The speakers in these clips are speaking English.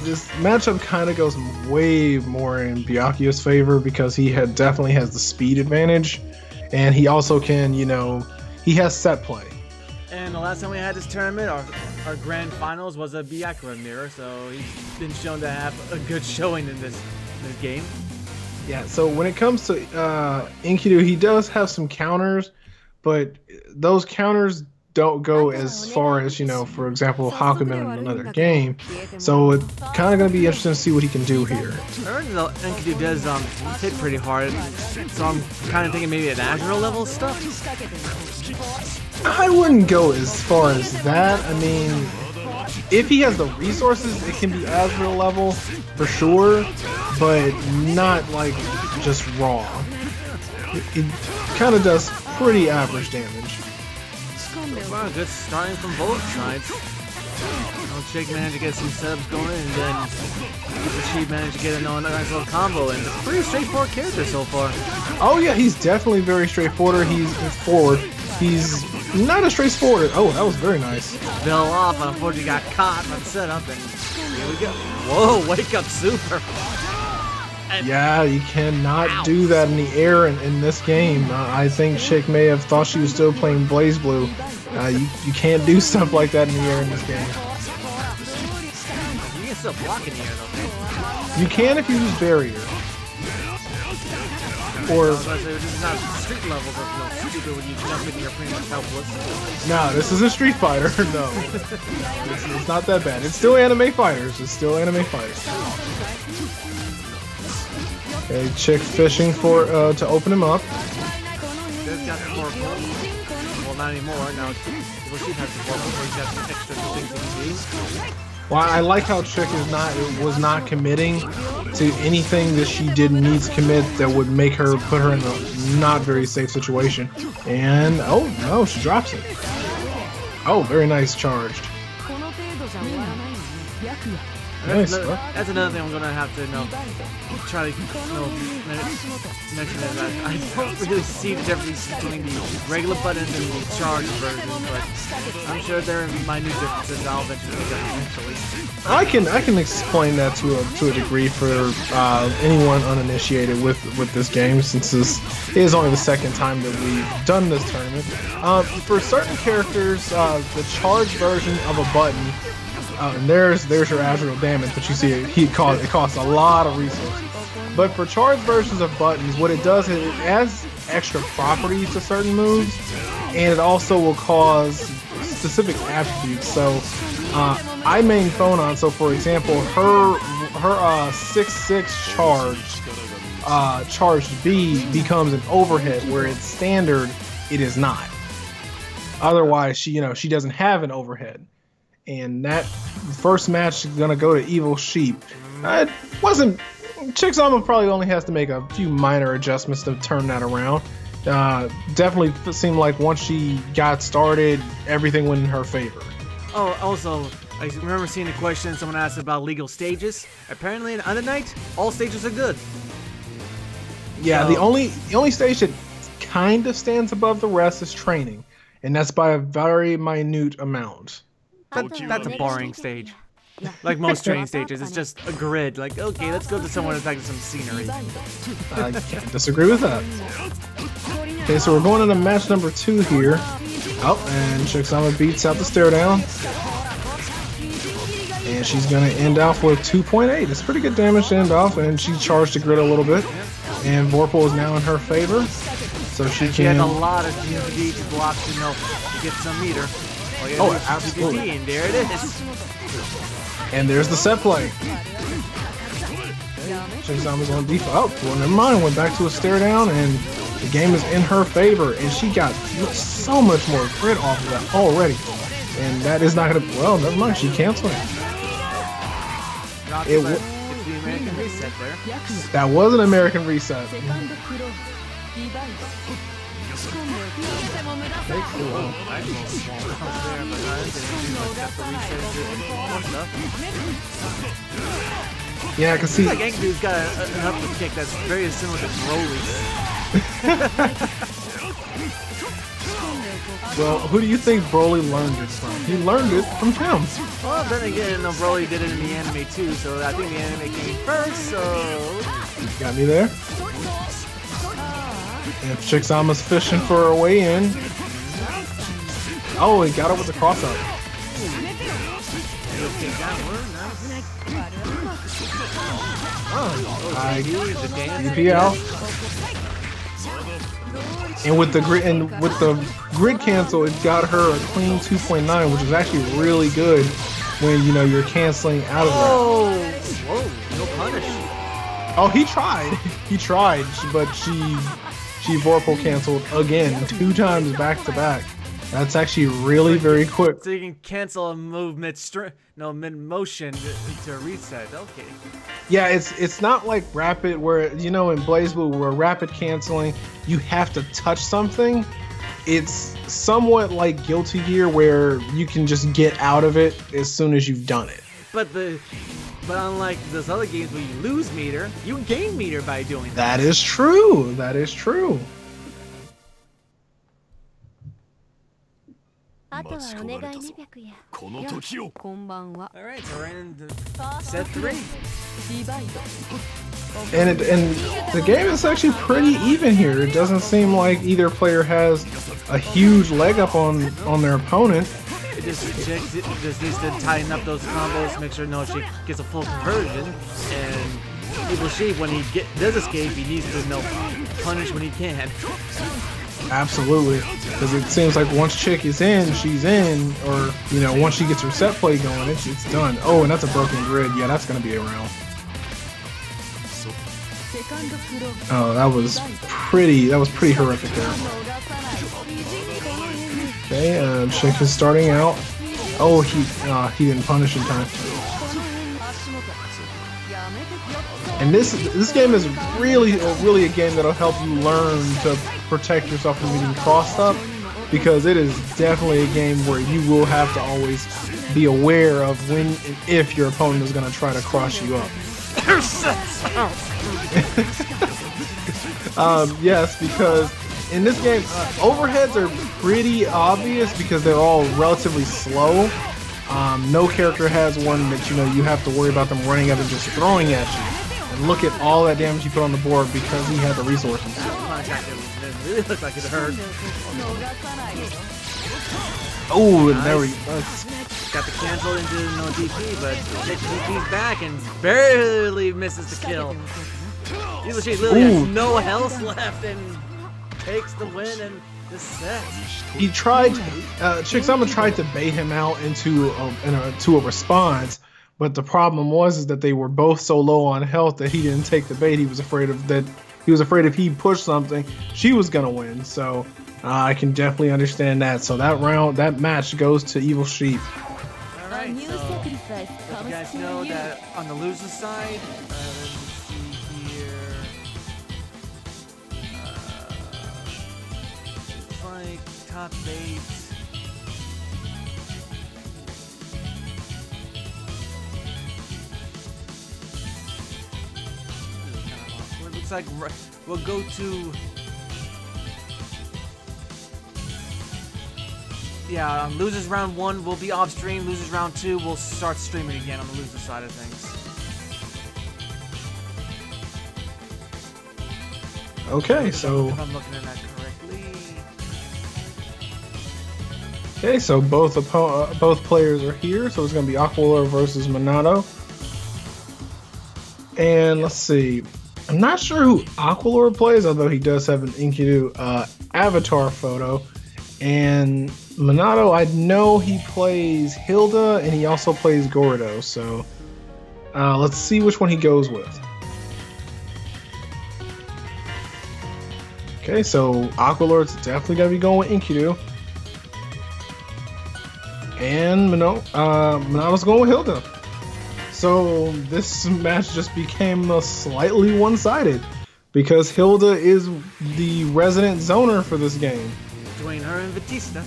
This matchup kind of goes way more in Byakuya's favor because he definitely has the speed advantage, and he also can, you know, he has set play. And the last time we had this tournament, our grand finals was a Byakuya mirror, so he's been shown to have a good showing in this game. Yeah, so when it comes to Enkidu, he does have some counters, but those counters don't go as far as, you know, for example, Hakumen in another game. So it's kind of going to be interesting to see what he can do here. I heard that Enkidu does hit pretty hard, so I'm kind of thinking maybe an Azure level stuff. I wouldn't go as far as that. I mean, if he has the resources, it can be Azure level for sure, but not like just raw. It kind of does pretty average damage. Wow, good starting from both sides. Jake managed to get some setups going, and then she managed to get a nice little combo, and it's a pretty straightforward character so far. Oh yeah, he's definitely very straightforward. He's not as straightforward. Oh, that was very nice. Fell off, and unfortunately got caught by the setup, and here we go. Whoa, wake up super. And yeah, you cannot do that in the air in this game. I think Chick may have thought she was still playing Blazblue. You can't do stuff like that in the air in this game. You can still block in the air though. You can if you use barrier. Or this is not street levels of, you know, stupid when you jump in, you're pretty much helpless. No, this is a Street Fighter. No, it's not that bad. It's still anime fighters. It's still anime fighters. Okay, Chick fishing for to open him up. There's got some more points. Well, not anymore. Now we'll see how he's got some extra things he can do. Well, I like how Chick was not committing to anything that she didn't need to commit that would make her put her in a not very safe situation. And oh no, she drops it. Oh, very nice charged. Nice. That's another thing I'm gonna have to try to mention is that I don't really see the difference between the regular buttons and the charge version, but I'm sure there are minute differences I'll eventually. I can explain that to a degree for anyone uninitiated with this game, since this is only the second time that we've done this tournament. For certain characters, the charge version of a button. And there's your Azure damage, but you see it costs a lot of resources. But for charged versions of buttons, what it does is it adds extra properties to certain moves, and it also will cause specific attributes. So I main Phonon, so for example, her 6/6 charged B becomes an overhead, where it's standard it is not. Otherwise, she doesn't have an overhead. And that first match is gonna go to Evil Sheep. It wasn't. Chickzama probably only has to make a few minor adjustments to turn that around. Definitely seemed like once she got started, everything went in her favor. Oh, also, I remember seeing a question someone asked about legal stages. Apparently, in Under Night, all stages are good. Yeah, so, the only stage that kind of stands above the rest is training, and that's by a very minute amount. That's a boring stage. Like most training stages, it's just a grid. Like, okay, let's go to somewhere that's like some scenery. I can't disagree with that. Okay, so we're going into match number 2 here. Oh, and Chickzama beats out the stare down. And she's going to end off with 2.8. It's pretty good damage to end off, and she charged the grid a little bit. And Vorpal is now in her favor. So she had a lot of GVD to block, to get some meter. Oh, absolutely. And there it is. And there's the set play. Chickzama's on default. Oh, well, never mind. Went back to a stare down, and the game is in her favor. And she got so much more grid off of that already. And that is not going to... Well, never mind. She canceled it. It's the American reset there. That was an American reset. Yeah, I can see. Like Enkidu's got an upward kick that's very similar to Broly's. Well, who do you think Broly learned it from? He learned it from him. Well, then again, Broly did it in the anime too, so I think the anime came first, so... Got me there. And Chixama's fishing for a way in. Oh, he got it with the cross up. DP out. And with the grid cancel, it got her a clean 2.9, which is actually really good when you're canceling out of that. Oh, whoa, no punish. Oh, he tried. He tried, but she Vorpal canceled again 2 times back to back. That's actually really very quick. So you can cancel a move mid-motion to reset. Okay. Yeah, it's not like rapid where in Blazblue where rapid canceling you have to touch something. It's somewhat like Guilty Gear where you can just get out of it as soon as you've done it. But unlike those other games where you lose meter, you gain meter by doing that. That is true. That is true. Alright, so we're in set 3. And the game is actually pretty even here. It doesn't seem like either player has a huge leg up on their opponent. It just needs to tighten up those combos, make sure she gets a full conversion, and Evil Sheep, when he does escape, he needs to punish when he can. Absolutely, because it seems like once Chick is in, she's in, or once she gets her set play going, it's done. Oh, and that's a broken grid. Yeah, that's gonna be around. Oh, that was pretty horrific there. Okay, Chick is starting out. Oh, he didn't punish in time. And this game is really a game that'll help you learn to protect yourself from getting crossed up, because it is definitely a game where you will have to always be aware of when and if your opponent is going to try to cross you up. Yes, because in this game, overheads are pretty obvious because they're all relatively slow. No character has one that you have to worry about them running up and just throwing at you. And look at all that damage he put on the board because he had the resources. It really looked like it hurt. Oh, and there we go. Got the cancel into no DP, but DP's back and barely misses the kill. Evil Sheep literally has no health left and takes the win and the set. He tried, Chixama tried to bait him out into a response, but the problem was that they were both so low on health that he didn't take the bait. He was afraid if he pushed something, she was gonna win. So I can definitely understand that. So that match goes to Evil Sheep. All right. So let you guys know that on the loser side, let me see here. It's like top 8. Looks like we'll go to losers round 1 will be off stream. Losers round 2 we'll start streaming again on the loser side of things. Okay, so if I'm looking at that correctly. Okay, so both players are here. So it's going to be Aqua versus Minato. And let's see. I'm not sure who Aqualor plays, although he does have an Enkidu avatar photo. And Minato, I know he plays Hilda, and he also plays Gordo. So let's see which one he goes with. Okay, so Aqualord's definitely going to be going with Enkidu. And Minato's going with Hilda. So this match just became slightly one-sided because Hilda is the resident zoner for this game. Between her and Batista.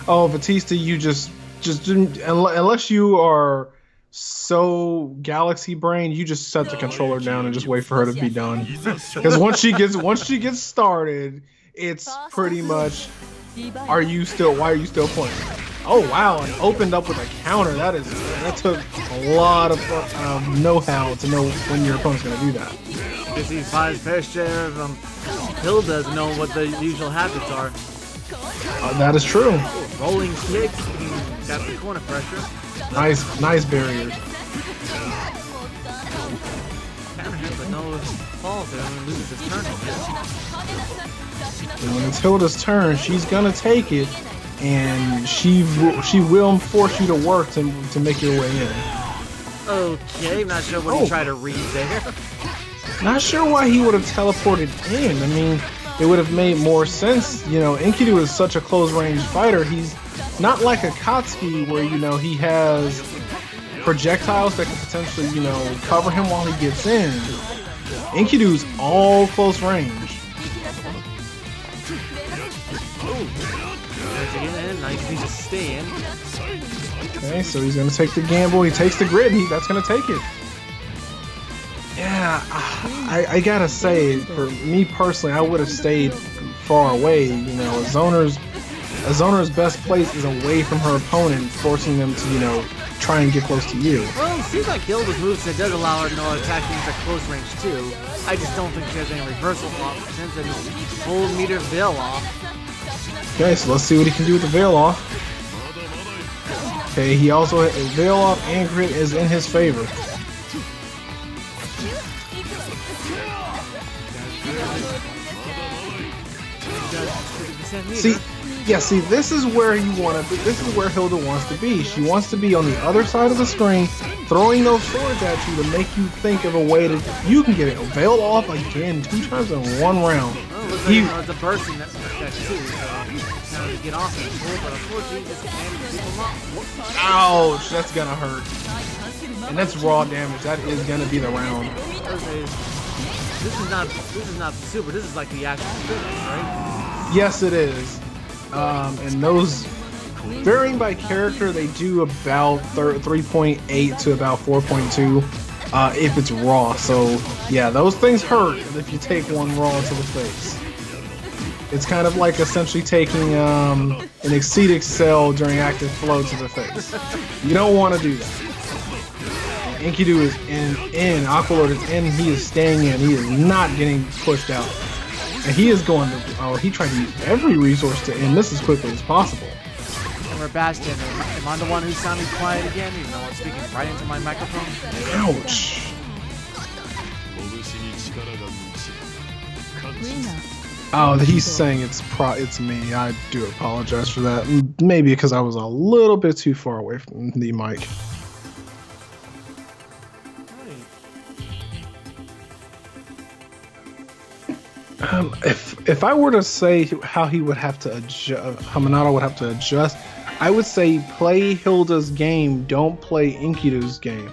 Oh, Batista, you just didn't, unless you are so galaxy brain, you just set the controller down and just wait for her to be done. Because once she gets started, it's pretty much why are you still playing? Oh wow, and opened up with a counter. That took a lot of know-how to know when your opponent's gonna do that. Because he's by his fair share of Hilda's know what the usual habits are. That is true. Rolling kick, got the corner pressure. Nice barriers. Counter hit, but no falls there and loses his turn. And when it's Hilda's turn, she's gonna take it, and she will force you to work to make your way in. Okay, not sure what he tried to read there. Not sure why he would have teleported in. I mean, it would have made more sense. You know, Enkidu is such a close-range fighter. He's not like a Katsuki where, you know, he has projectiles that can potentially, you know, cover him while he gets in. Enkidu's all close range. Okay, so he's gonna take the gamble. He takes the grid. That's gonna take it. Yeah, I gotta say, for me personally, I would have stayed far away. You know, a zoner's best place is away from her opponent, forcing them to, you know, try and get close to you. Well, it seems like Hilda's moveset does allow her to know attack things at close range too. I just don't think she has any reversal options and full meter veil off. Okay, so let's see what he can do with the veil off. Okay, he also veil off and grit is in his favor. See, this is where you want to be. This is where Hilda wants to be. She wants to be on the other side of the screen, throwing those swords at you to make you think of a way that you can get it. Veil off again 2 times in 1 round. Oh, looks like it's a bursting that's too, so trying to get off the pull, but unfortunately this can ouch, that's gonna hurt. And that's raw damage. That is gonna be the round. This is not super. This is like the actual finish, right? Yes, it is. And those, varying by character, they do about 3.8 to about 4.2 if it's raw. So yeah, those things hurt if you take one raw to the face. It's kind of like essentially taking an Exceed Excel during active flow to the face. You don't want to do that. Enkidu is in, Aqua Lord is in, he is staying in, he is not getting pushed out. And he is going to, he tried to use every resource to end this as quickly as possible. And we're Bastion, am I the one who's sounding quiet again, even though I'm speaking right into my microphone? Ouch. Oh, he's saying it's me. I do apologize for that. Maybe because I was a little bit too far away from the mic. If I were to say how he would have to adjust, how Minato would have to adjust, I would say play Hilda's game, don't play Enkidu's game.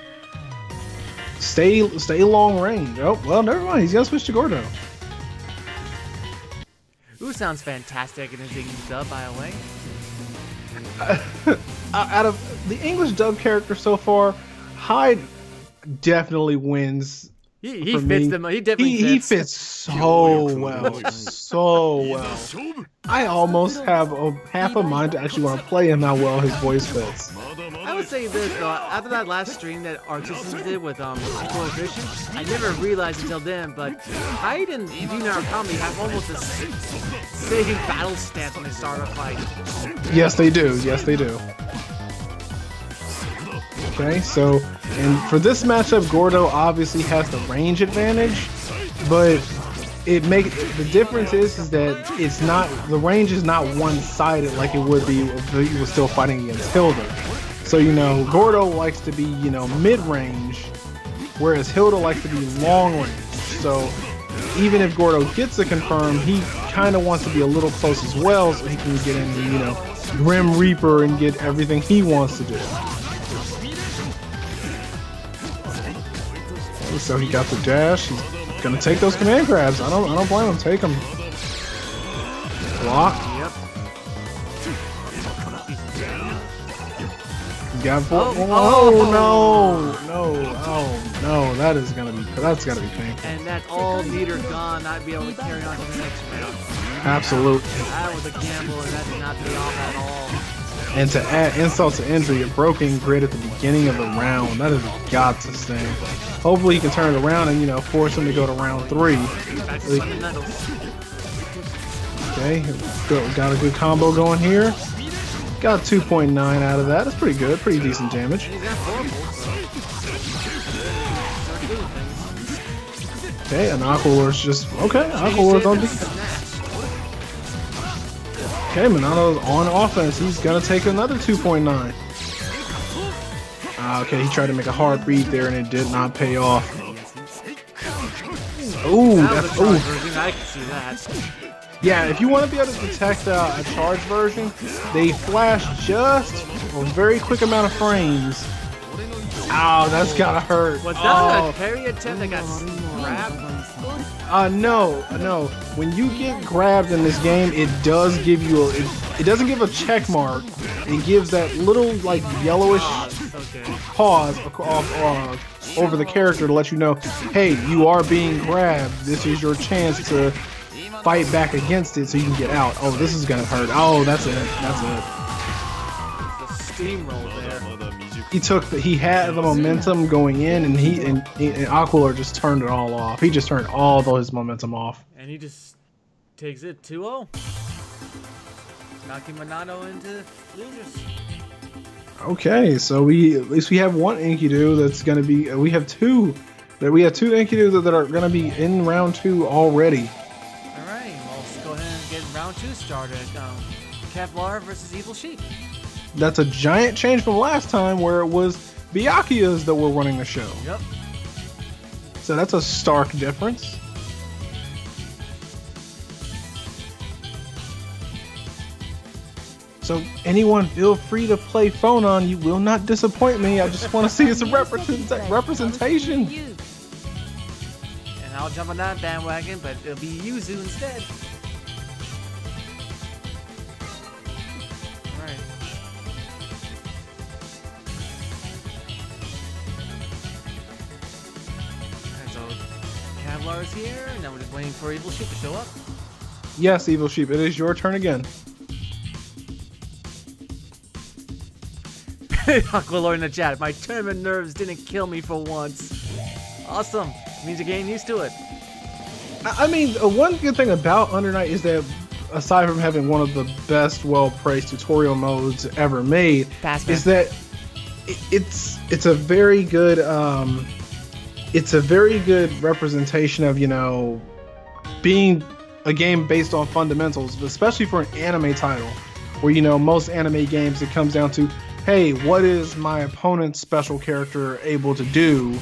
Stay long range. Oh, well, never mind. He's gonna switch to Gordo. Ooh, sounds fantastic, and is English dub, by the way. Out of the English dub character so far, Hyde definitely wins. He fits them. He definitely fits. He fits so well, so well. I almost have half a mind to actually want to play him how well his voice fits. I would say this though, after that last stream that Artisans did with Coefficient, I never realized until then, but Hyde and Junior Comedy have almost the same battle stance when they start a fight. Yes, they do. Yes, they do. Okay, so, and for this matchup, Gordo obviously has the range advantage, but the difference is that it's not, the range is not one-sided like it would be if he was still fighting against Hilda. So, you know, Gordo likes to be, you know, mid-range, whereas Hilda likes to be long-range. So, even if Gordo gets a confirm, he kind of wants to be a little close as well so he can get in, you know, Grim Reaper and get everything he wants to do. So he got the dash. He's gonna take those command grabs. I don't blame him. Take them. Block. Yep. You got no. Oh no. That's gotta be painful. And that's all meter gone. Not be able to carry on to the next round. Absolutely. That was a gamble, and that did not pay off at all. And to add insult to injury, a broken grid at the beginning of the round. That has got to sting. Hopefully he can turn it around and, you know, force him to go to round 3. Back to fundamentals. Okay, got a good combo going here. Got 2.9 out of that. That's pretty good. Pretty decent damage. He's got 4 volts, so. Okay, and Aqualor's just... Okay, Aqualor's on defense. Okay, Monato's on offense. He's going to take another 2.9. Okay, he tried to make a hard read there, and it did not pay off. Ooh, that's... Ooh. I can see that. Yeah, if you want to be able to detect a charge version, they flash just a very quick amount of frames. Ow, that's gotta hurt. Was that a parry attempt that got grabbed? No. When you get grabbed in this game, it does give you it doesn't give a check mark. It gives that little like yellowish pause over the character to let you know, hey, you are being grabbed. This is your chance to fight back against it so you can get out. Oh, this is gonna hurt. Oh, that's it. That's it. The steamroll there. He had the momentum going in, and Aqua just turned it all off. He just turned all of his momentum off. And he just takes it 2-0. Knocking Monato into losers. Okay, so at least we have one Enkidu that's gonna be. We have two Enkidu that are gonna be in round 2 already. Go ahead and get round 2 started. Kevlar versus Evil Sheep. That's a giant change from last time where it was Byakuya's that were running the show. Yep. So that's a stark difference. So anyone feel free to play phone on. You will not disappoint me. I just want to see some representation. And I'll jump on that bandwagon, but it'll be Yuzu instead. Kevlar is here, and now we're just waiting for Evil Sheep to show up. Yes, Evil Sheep, it is your turn again. Aqualor in the chat. My tournament nerves didn't kill me for once. Awesome. Means you're getting used to it. I mean, one good thing about Under Night is that aside from having one of the best, well-praised tutorial modes ever made, is that it's a very good representation of, you know, being a game based on fundamentals, especially for an anime title, where, you know, most anime games it comes down to, hey, what is my opponent's special character able to do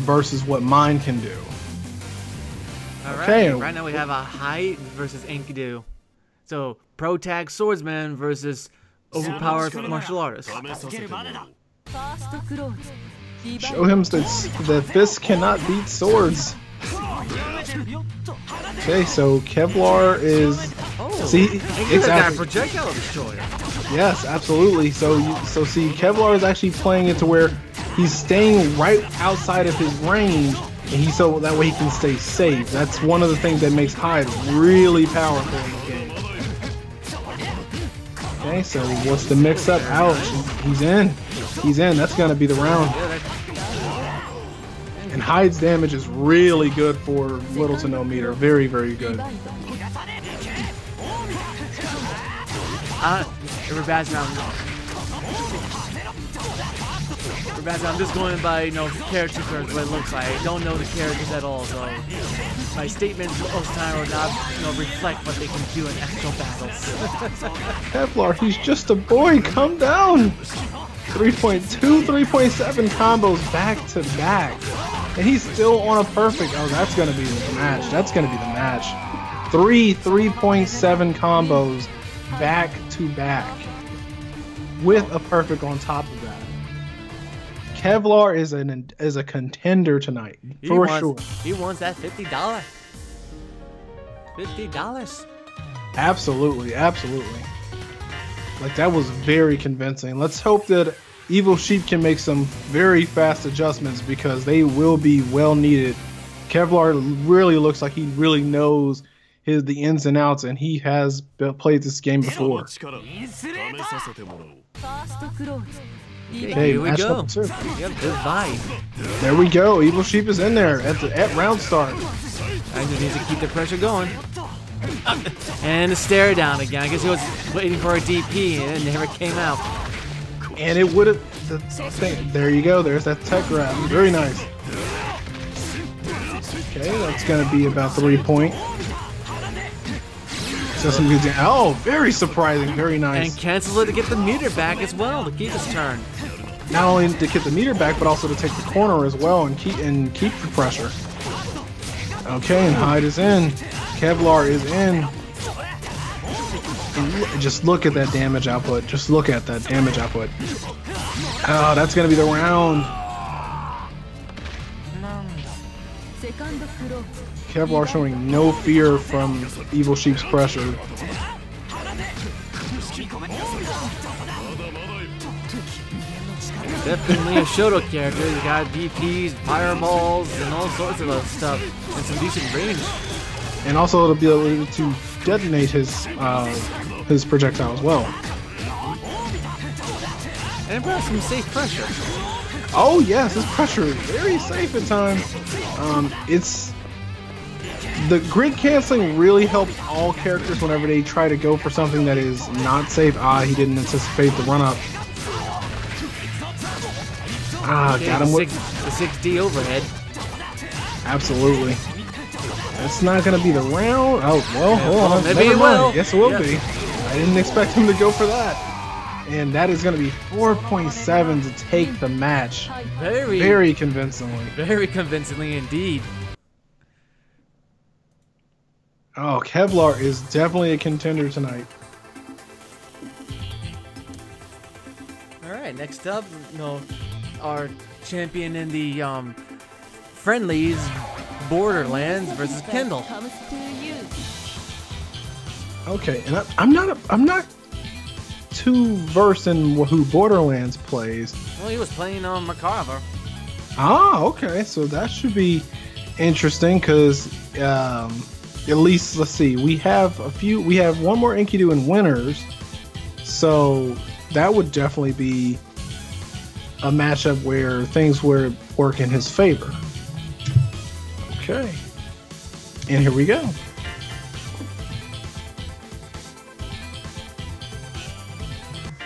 versus what mine can do. All right. Okay. Right now we have a height versus Enkidu. So pro tag swordsman versus overpowered martial artist. Show him that fists cannot beat swords. Okay, so Kevlar is. See, exactly. Projectile destroyer. Yes, absolutely. So see, Kevlar is actually playing it to where he's staying right outside of his range, and so that way he can stay safe. That's one of the things that makes Hyde really powerful in the game. Okay, so what's the mix-up? Ouch! He's in. He's in. That's gonna be the round. And Hyde's damage is really good for little to no meter. Very, very good. I'm just going by, you know, character terms, what it looks like. I don't know the characters at all, so my statements most of the time will not, you know, reflect what they can do in actual battles. Kevlar, he's just a boy. Calm down. 3.2, 3.7 combos back to back. And he's still on a perfect. Oh, that's going to be the match. That's going to be the match. 3.7 combos back to back with a perfect on top of that. Kevlar is a contender tonight for sure. He wants that $50. $50. Absolutely, absolutely. Like, that was very convincing. Let's hope that Evil Sheep can make some very fast adjustments because they will be well needed. Kevlar really looks like he really knows the ins and outs, and he has played this game before. Okay, here we go. Yep, good vibe. There we go. Evil Sheep is in there at round start. I just need to keep the pressure going. And a stare down again. I guess he was waiting for a DP and it never came out. And it would have. There you go. There's that tech grab. Very nice. Okay, that's gonna be about 3 point. So some good. Oh, very surprising. Very nice. And cancel it to get the meter back as well to keep his turn. Not only to get the meter back, but also to take the corner as well and keep the pressure. Okay, and Hyde is in. Kevlar is in. And just look at that damage output. Just look at that damage output. Oh, that's gonna be the round. Kevlar showing no fear from Evil Sheep's pressure. Definitely a Shoto character. You got DPs, fireballs, and all sorts of other stuff, and some decent range. And also to be able to detonate his projectile as well. And perhaps some safe pressure. Oh yes, his pressure is very safe at times. It's the grid canceling really helps all characters whenever they try to go for something that is not safe. He didn't anticipate the run up. Okay, got him with the 6D overhead. Absolutely. That's not gonna be the round. Oh well, hold on. Maybe it will. Yes, it will be. I didn't expect him to go for that. And that is gonna be 4.7 to take the match. Very convincingly. Very convincingly indeed. Oh, Kevlar is definitely a contender tonight. All right, next up, our champion in the friendlies, Borderlands versus Kendall. Okay, and I'm not too versed in who Borderlands plays. Well, he was playing on Merkava. Okay, so that should be interesting because at least let's see, we have one more Enkidu in winners, so that would definitely be a matchup where things would work in his favor. Okay, and here we go.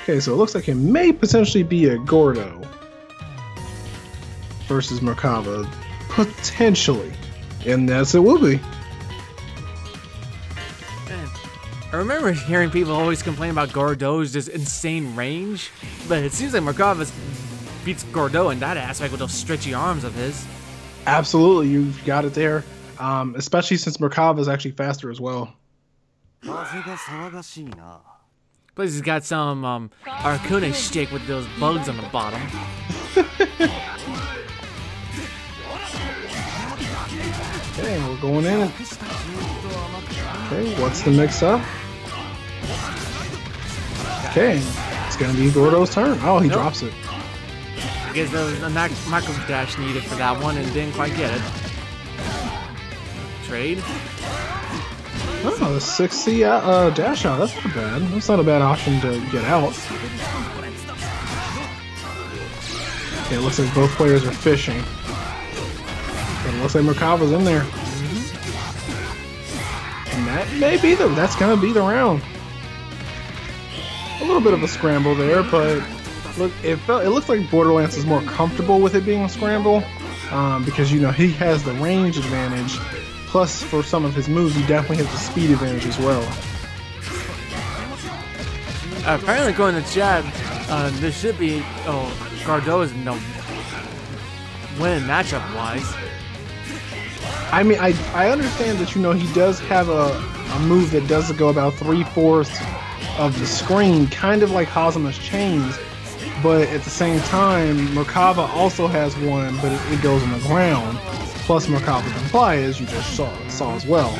Okay, so it looks like it may potentially be a Gordo versus Merkava, potentially, and that's it will be. I remember hearing people always complain about Gordo's just insane range, but it seems like Merkava beats Gordo in that aspect with those stretchy arms of his. Absolutely, you've got it there, especially since Merkava is actually faster as well. Plus he's got some Arcune stick with those bugs on the bottom. Okay, we're going in. Okay, what's the mix-up? Okay, it's gonna be Gordo's turn. Oh, he drops it. I guess there was a micro dash needed for that one and didn't quite get it. Trade. Oh, the 6C dash out. That's not bad. That's not a bad option to get out. Okay, it looks like both players are fishing. But it looks like Merkava's in there. And that's gonna be the round. A little bit of a scramble there, but look, it looks like Borderlands is more comfortable with it being a scramble, because he has the range advantage. Plus, for some of his moves, he definitely has the speed advantage as well. Apparently, according to chat, there should be Gordo is winning matchup wise. I mean, I understand that he does have a move that does go about 3/4 of the screen, kind of like Hazuma's chains, but at the same time, Merkava also has one, but it goes on the ground. Plus, Merkava can fly, as you just saw as well.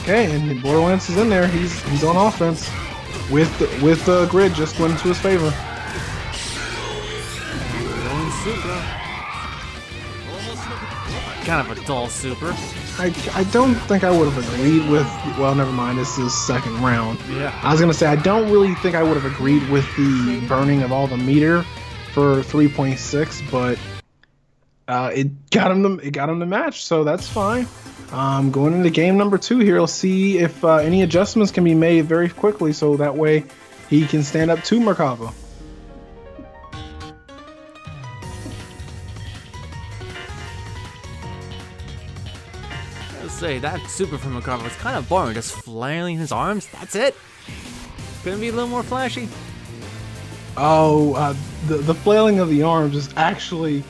Okay, and Borderlands is in there. He's on offense with the grid just went into his favor. kind of a dull super. I don't think I would have agreed with. Well, never mind. This is second round. Yeah. I was gonna say I don't really think I would have agreed with the burning of all the meter for 3.6, but it got him the match, so that's fine. Going into game number 2 here, let's see if any adjustments can be made very quickly, so that way he can stand up to Merkava. Say that super from Merkava was kind of boring, just flailing his arms. That's it. Couldn't be a little more flashy. Oh, the flailing of the arms is actually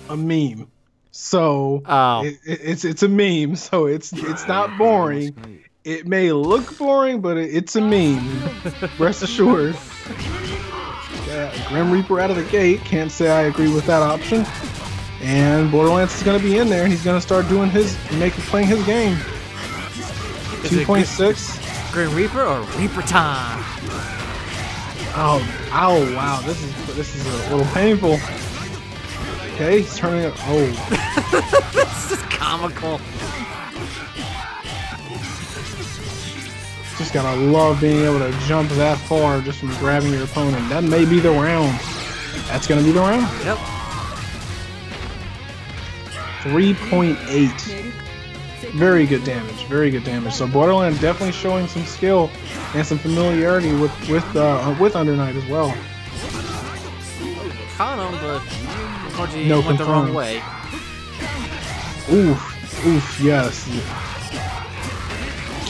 a meme. So it's a meme. So it's not boring. It may look boring, but it's a meme. Rest assured. Yeah, Grim Reaper out of the gate. Can't say I agree with that option. And Borderlands is going to be in there, and he's going to start doing playing his game. 2.6. Grim Reaper or Reaper time? Oh, wow! This is a little painful. Okay, he's turning it. Oh, this is comical. Just gotta love being able to jump that far just from grabbing your opponent. That may be the round. That's gonna be the round. Yep. 3.8. Very good damage. Very good damage. So Borderlands definitely showing some skill and some familiarity with Under Night as well. Caught him, but unfortunately No he went the confirm. wrong way. Oof, yes.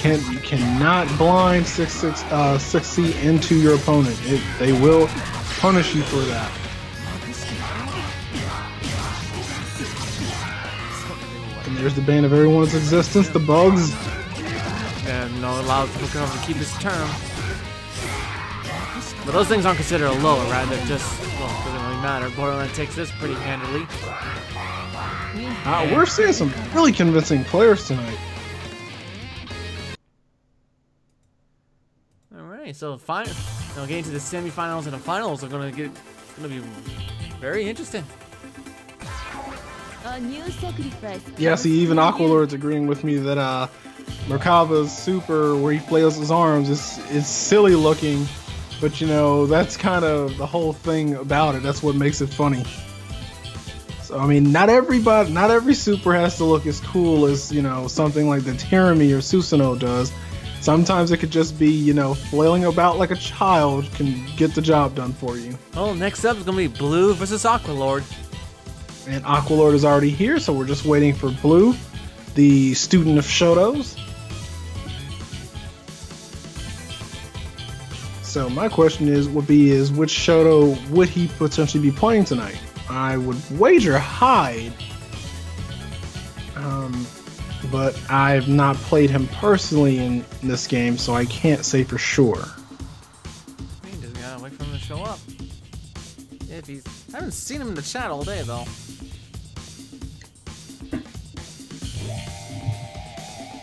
You cannot blind 6C into your opponent. They will punish you for that. And there's the bane of everyone's existence, the bugs. And no allows Merkava to keep his term. But those things aren't considered a low, right? They're just, well, it doesn't really matter. Borderlands takes this pretty handily. We're seeing some really convincing players tonight. Alright, so getting to the semifinals and the finals are gonna be very interesting. Yeah, see, even Aqualord's agreeing with me that Merkava's super, where he flails his arms, is silly looking, but you know, that's kind of the whole thing about it. That's what makes it funny. So I mean, not every super has to look as cool as, you know, something like the Tyranny or Susanoo does. Sometimes it could just be, you know, flailing about like a child can get the job done for you. Well, next up is gonna be Blue versus Aqualord. And Aqualord is already here, so we're just waiting for Blue, the student of Shotos. So my question would be which Shoto would he potentially be playing tonight? I would wager Hyde, but I've not played him personally in this game, so I can't say for sure. He just gotta wait for him to show up. I haven't seen him in the chat all day though.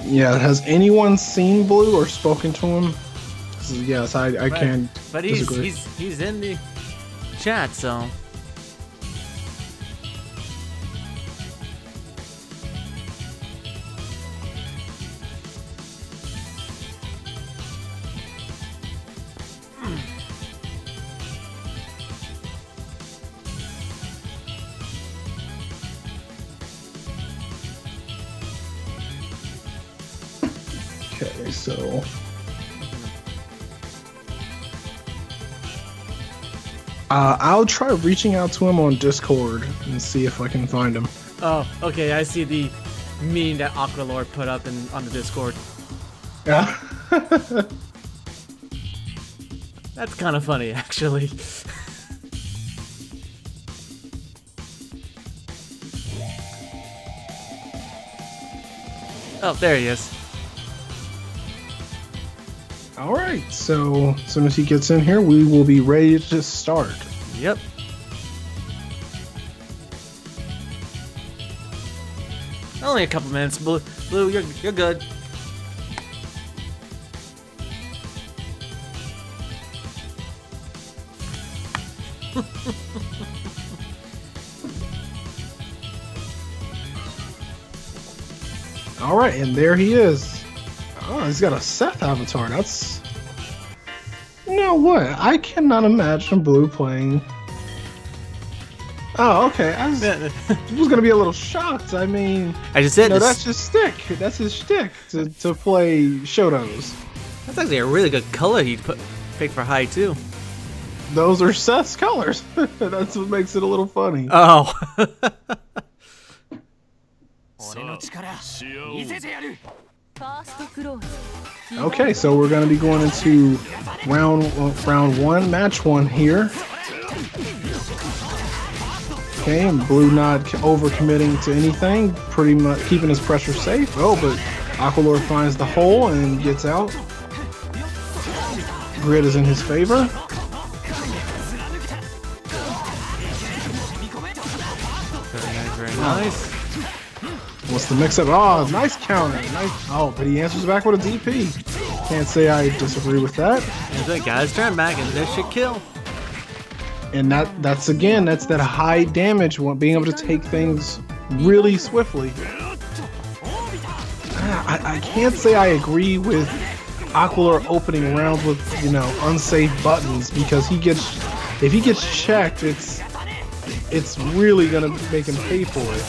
Yeah, has anyone seen Blue or spoken to him? Yes, I can. But he's in the chat, so. Okay, so I'll try reaching out to him on Discord and see if I can find him. Oh, okay, I see the meme that Aqualord put up on the Discord. Yeah. That's kind of funny, actually. Oh, there he is. Alright, so as soon as he gets in here, we will be ready to start. Yep. Only a couple minutes. Blue, you're good. All right, and there he is. Oh, he's got a Seth avatar. That's... You know what? I cannot imagine Blue playing... Oh, okay. I was gonna be a little shocked. I mean, I just said that's his stick. That's his shtick to play Shotos. That's actually a really good color he picked for High too. Those are Seth's colors. That's what makes it a little funny. Oh. Okay, so we're gonna be going into round one, match one here. Okay, and Blue not overcommitting to anything, pretty much keeping his pressure safe. Oh, but Aqualord finds the hole and gets out. Grid is in his favor. Very nice. What's the mix-up? Oh, nice counter. Nice. Oh, but he answers back with a DP. Can't say I disagree with that. The guy's turn back, and this should kill. And that's that high damage, being able to take things really swiftly. I can't say I agree with Aqualord opening rounds with, you know, unsafe buttons, because if he gets checked, it's really gonna make him pay for it.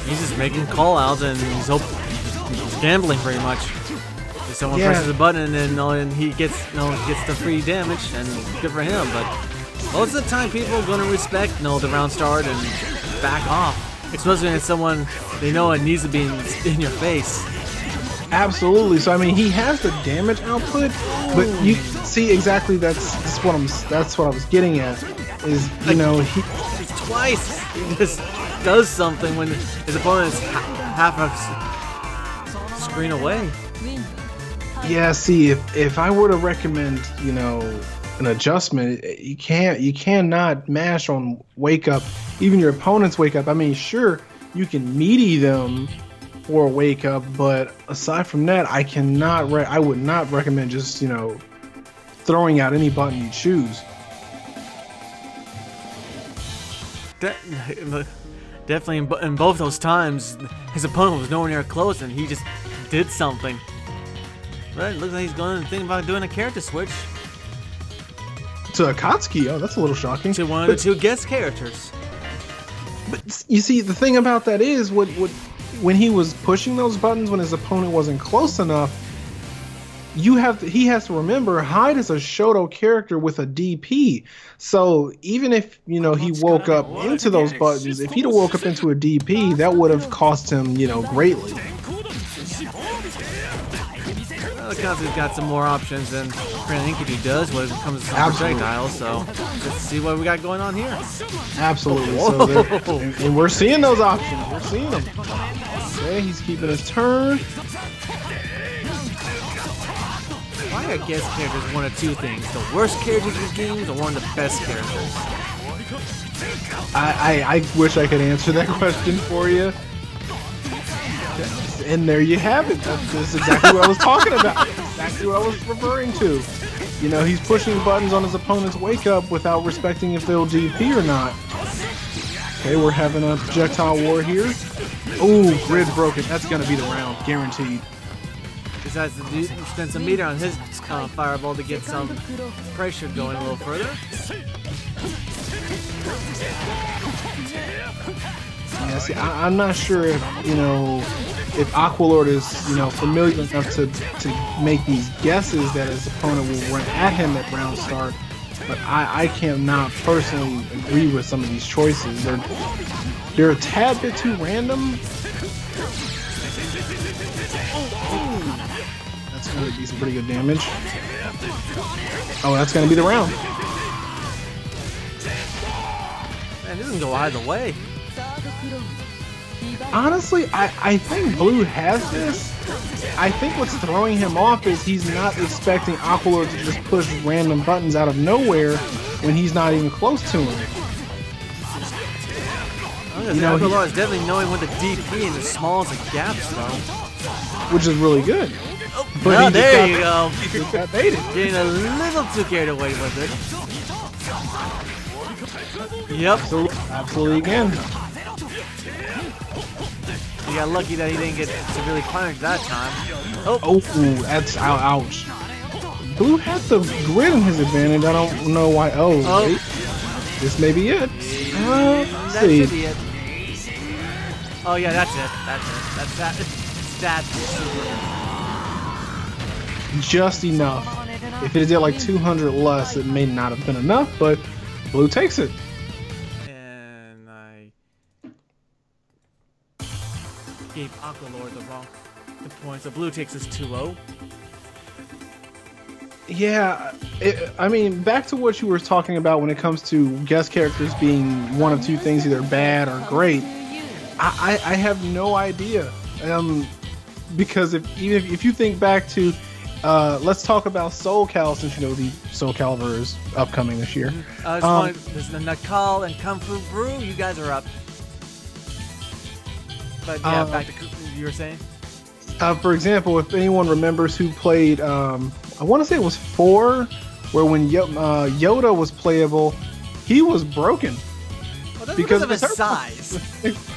He's just making call outs and he's gambling pretty much. If someone presses a button and he gets the free damage, and good for him. But most of the time, people are going to respect the round start and back off, especially when it's someone they know it needs to be in your face. Absolutely. So I mean, he has the damage output, but you see exactly that's what I was getting at. Is he twice he just does something when his opponent is half a screen away. Yeah, see, if I were to recommend, an adjustment, you cannot mash on wake up, even your opponent's wake up. I mean, sure, you can meaty them for a wake up, but aside from that, I would not recommend just, throwing out any button you choose. Definitely in both those times, his opponent was nowhere near close, and he just did something. But it looks like he's going to think about doing a character switch. To Akatsuki? Oh, that's a little shocking. To one of the two guest characters. But you see, the thing about that is, when he was pushing those buttons when his opponent wasn't close enough, he has to remember, Hyde is a Shoto character with a DP. So even if, he woke up into those buttons, if he'd have woke up into a DP, that would have cost him, greatly. Akatsuki's got some more options than Inkity does when it comes to projectiles, so let's see what we got going on here. Absolutely. So and we're seeing those options. We're seeing them. Okay, he's keeping his turn. Why are guest characters one of two things? The worst characters in games or one of the best characters? I wish I could answer that question for you. And there you have it. That's exactly what I was talking about. Exactly what I was referring to. He's pushing buttons on his opponent's wake up without respecting if they'll DP or not. Okay, we're having a projectile war here. Ooh, grid broken. That's going to be the round, guaranteed. Decides to spend some meter on his fireball to get some pressure going a little further. Yeah, see, I'm not sure if if Aqualord is familiar enough to make these guesses that his opponent will run at him at round start, but I cannot personally agree with some of these choices. They're a tad bit too random. That's going to be some pretty good damage. Oh, that's going to be the round. Man, this doesn't go either way. Honestly, I think Blue has this. I think what's throwing him off is he's not expecting Aqualord to just push random buttons out of nowhere when he's not even close to him. Aqualord is definitely knowing when the DP and as small as the gaps, though. Which is really good. But well, there you go. He just got baited. Getting a little too carried away with it. Yep. Absolutely again. He got lucky that he didn't get severely punished that time. Oh, that's ouch. Blue had the grid in his advantage. I don't know why. Oh, wait. This may be it. That should be it. Oh yeah, that's it. That's just enough. If it did like 200 less, it may not have been enough, but Blue takes it. And I gave Aqua Lord the point, so Blue takes us 2-0. Yeah, I mean, back to what you were talking about when it comes to guest characters being one of two things, either bad or great. I have no idea. Because if you think back to, let's talk about Soul Cal, since you know the Soul Calibur is upcoming this year. There's the Nakal and Kung Fu Brew. You guys are up. But yeah, back to you were saying. For example, if anyone remembers who played, I want to say it was 4, where when Yoda was playable, he was broken. Well, that's because of his size.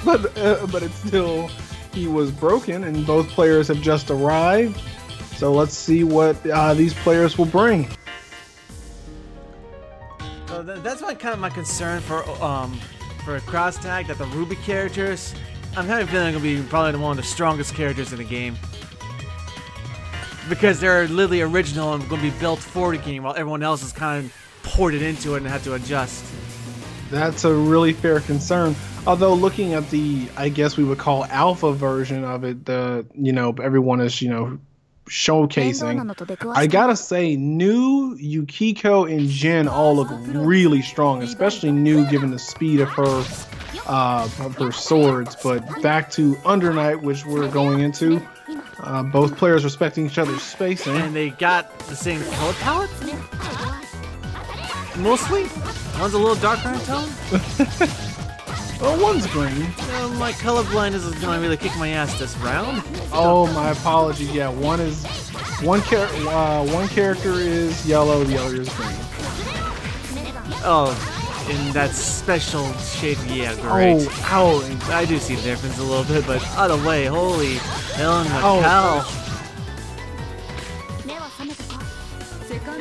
but it's still, he was broken, and both players have just arrived. So let's see what these players will bring. So that's kind of my concern for a cross tag, that the Ruby characters, I'm kind of feeling they're going to be probably one of the strongest characters in the game. Because they're literally original and going to be built for the game, while everyone else is kind of ported into it and had to adjust. That's a really fair concern. Although looking at the, I guess we would call alpha version of it, everyone is, showcasing. I gotta say, New, Yukiko, and Jin all look really strong, especially New given the speed of her swords. But back to Under Night, which we're going into. Both players respecting each other's spacing. And they got the same color palette? Mostly? One's a little darker in tone? Well, one's green. My color blindness is going to really kick my ass this round. Oh, my apologies. Yeah, one character is yellow, the other is green. Oh, in that special shade, yeah, great. Oh, I do see the difference a little bit, but out of the way, holy hell in the cow.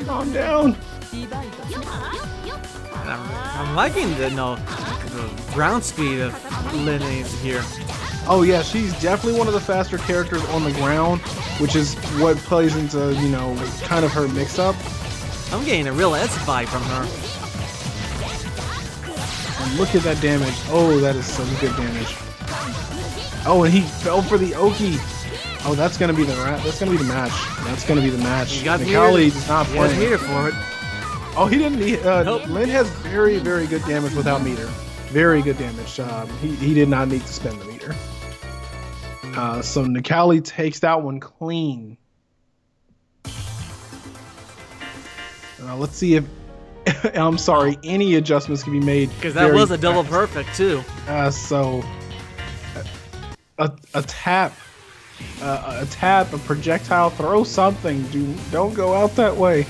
Calm down. I'm liking the ground speed of Linnaeus here. Oh yeah, she's definitely one of the faster characters on the ground, which is what plays into, kind of her mix-up. I'm getting a real S vibe from her. And look at that damage. Oh, that is some good damage. Oh, and he fell for the Oki. Oh, that's gonna be the match. That's gonna be the match. Nikali does not play. He has meter for it. Oh, he didn't need. Nope. Lin has very, very good damage without meter. Very good damage. He did not need to spend the meter. So Nikali takes that one clean. Let's see if I'm sorry, any adjustments can be made. Because that was a double perfect too. So a tap, a projectile throw, something. Don't go out that way.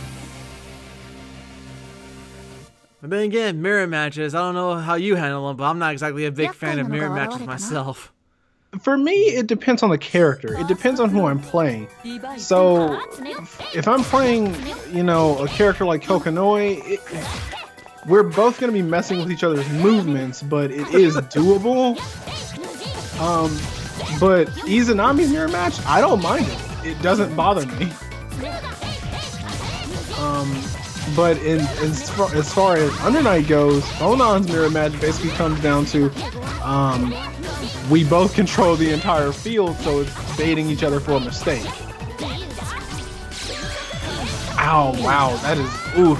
But then again, mirror matches, I don't know how you handle them, but I'm not exactly a big fan of mirror matches myself. For me, it depends on the character. It depends on who I'm playing. So, if I'm playing, a character like Kokonoi, we're both going to be messing with each other's movements, but it is doable. But Izanami's mirror match, I don't mind it. It doesn't bother me. But as far as Under Night goes, Onon's mirror match basically comes down to we both control the entire field, so it's baiting each other for a mistake. Ow, wow, that is oof.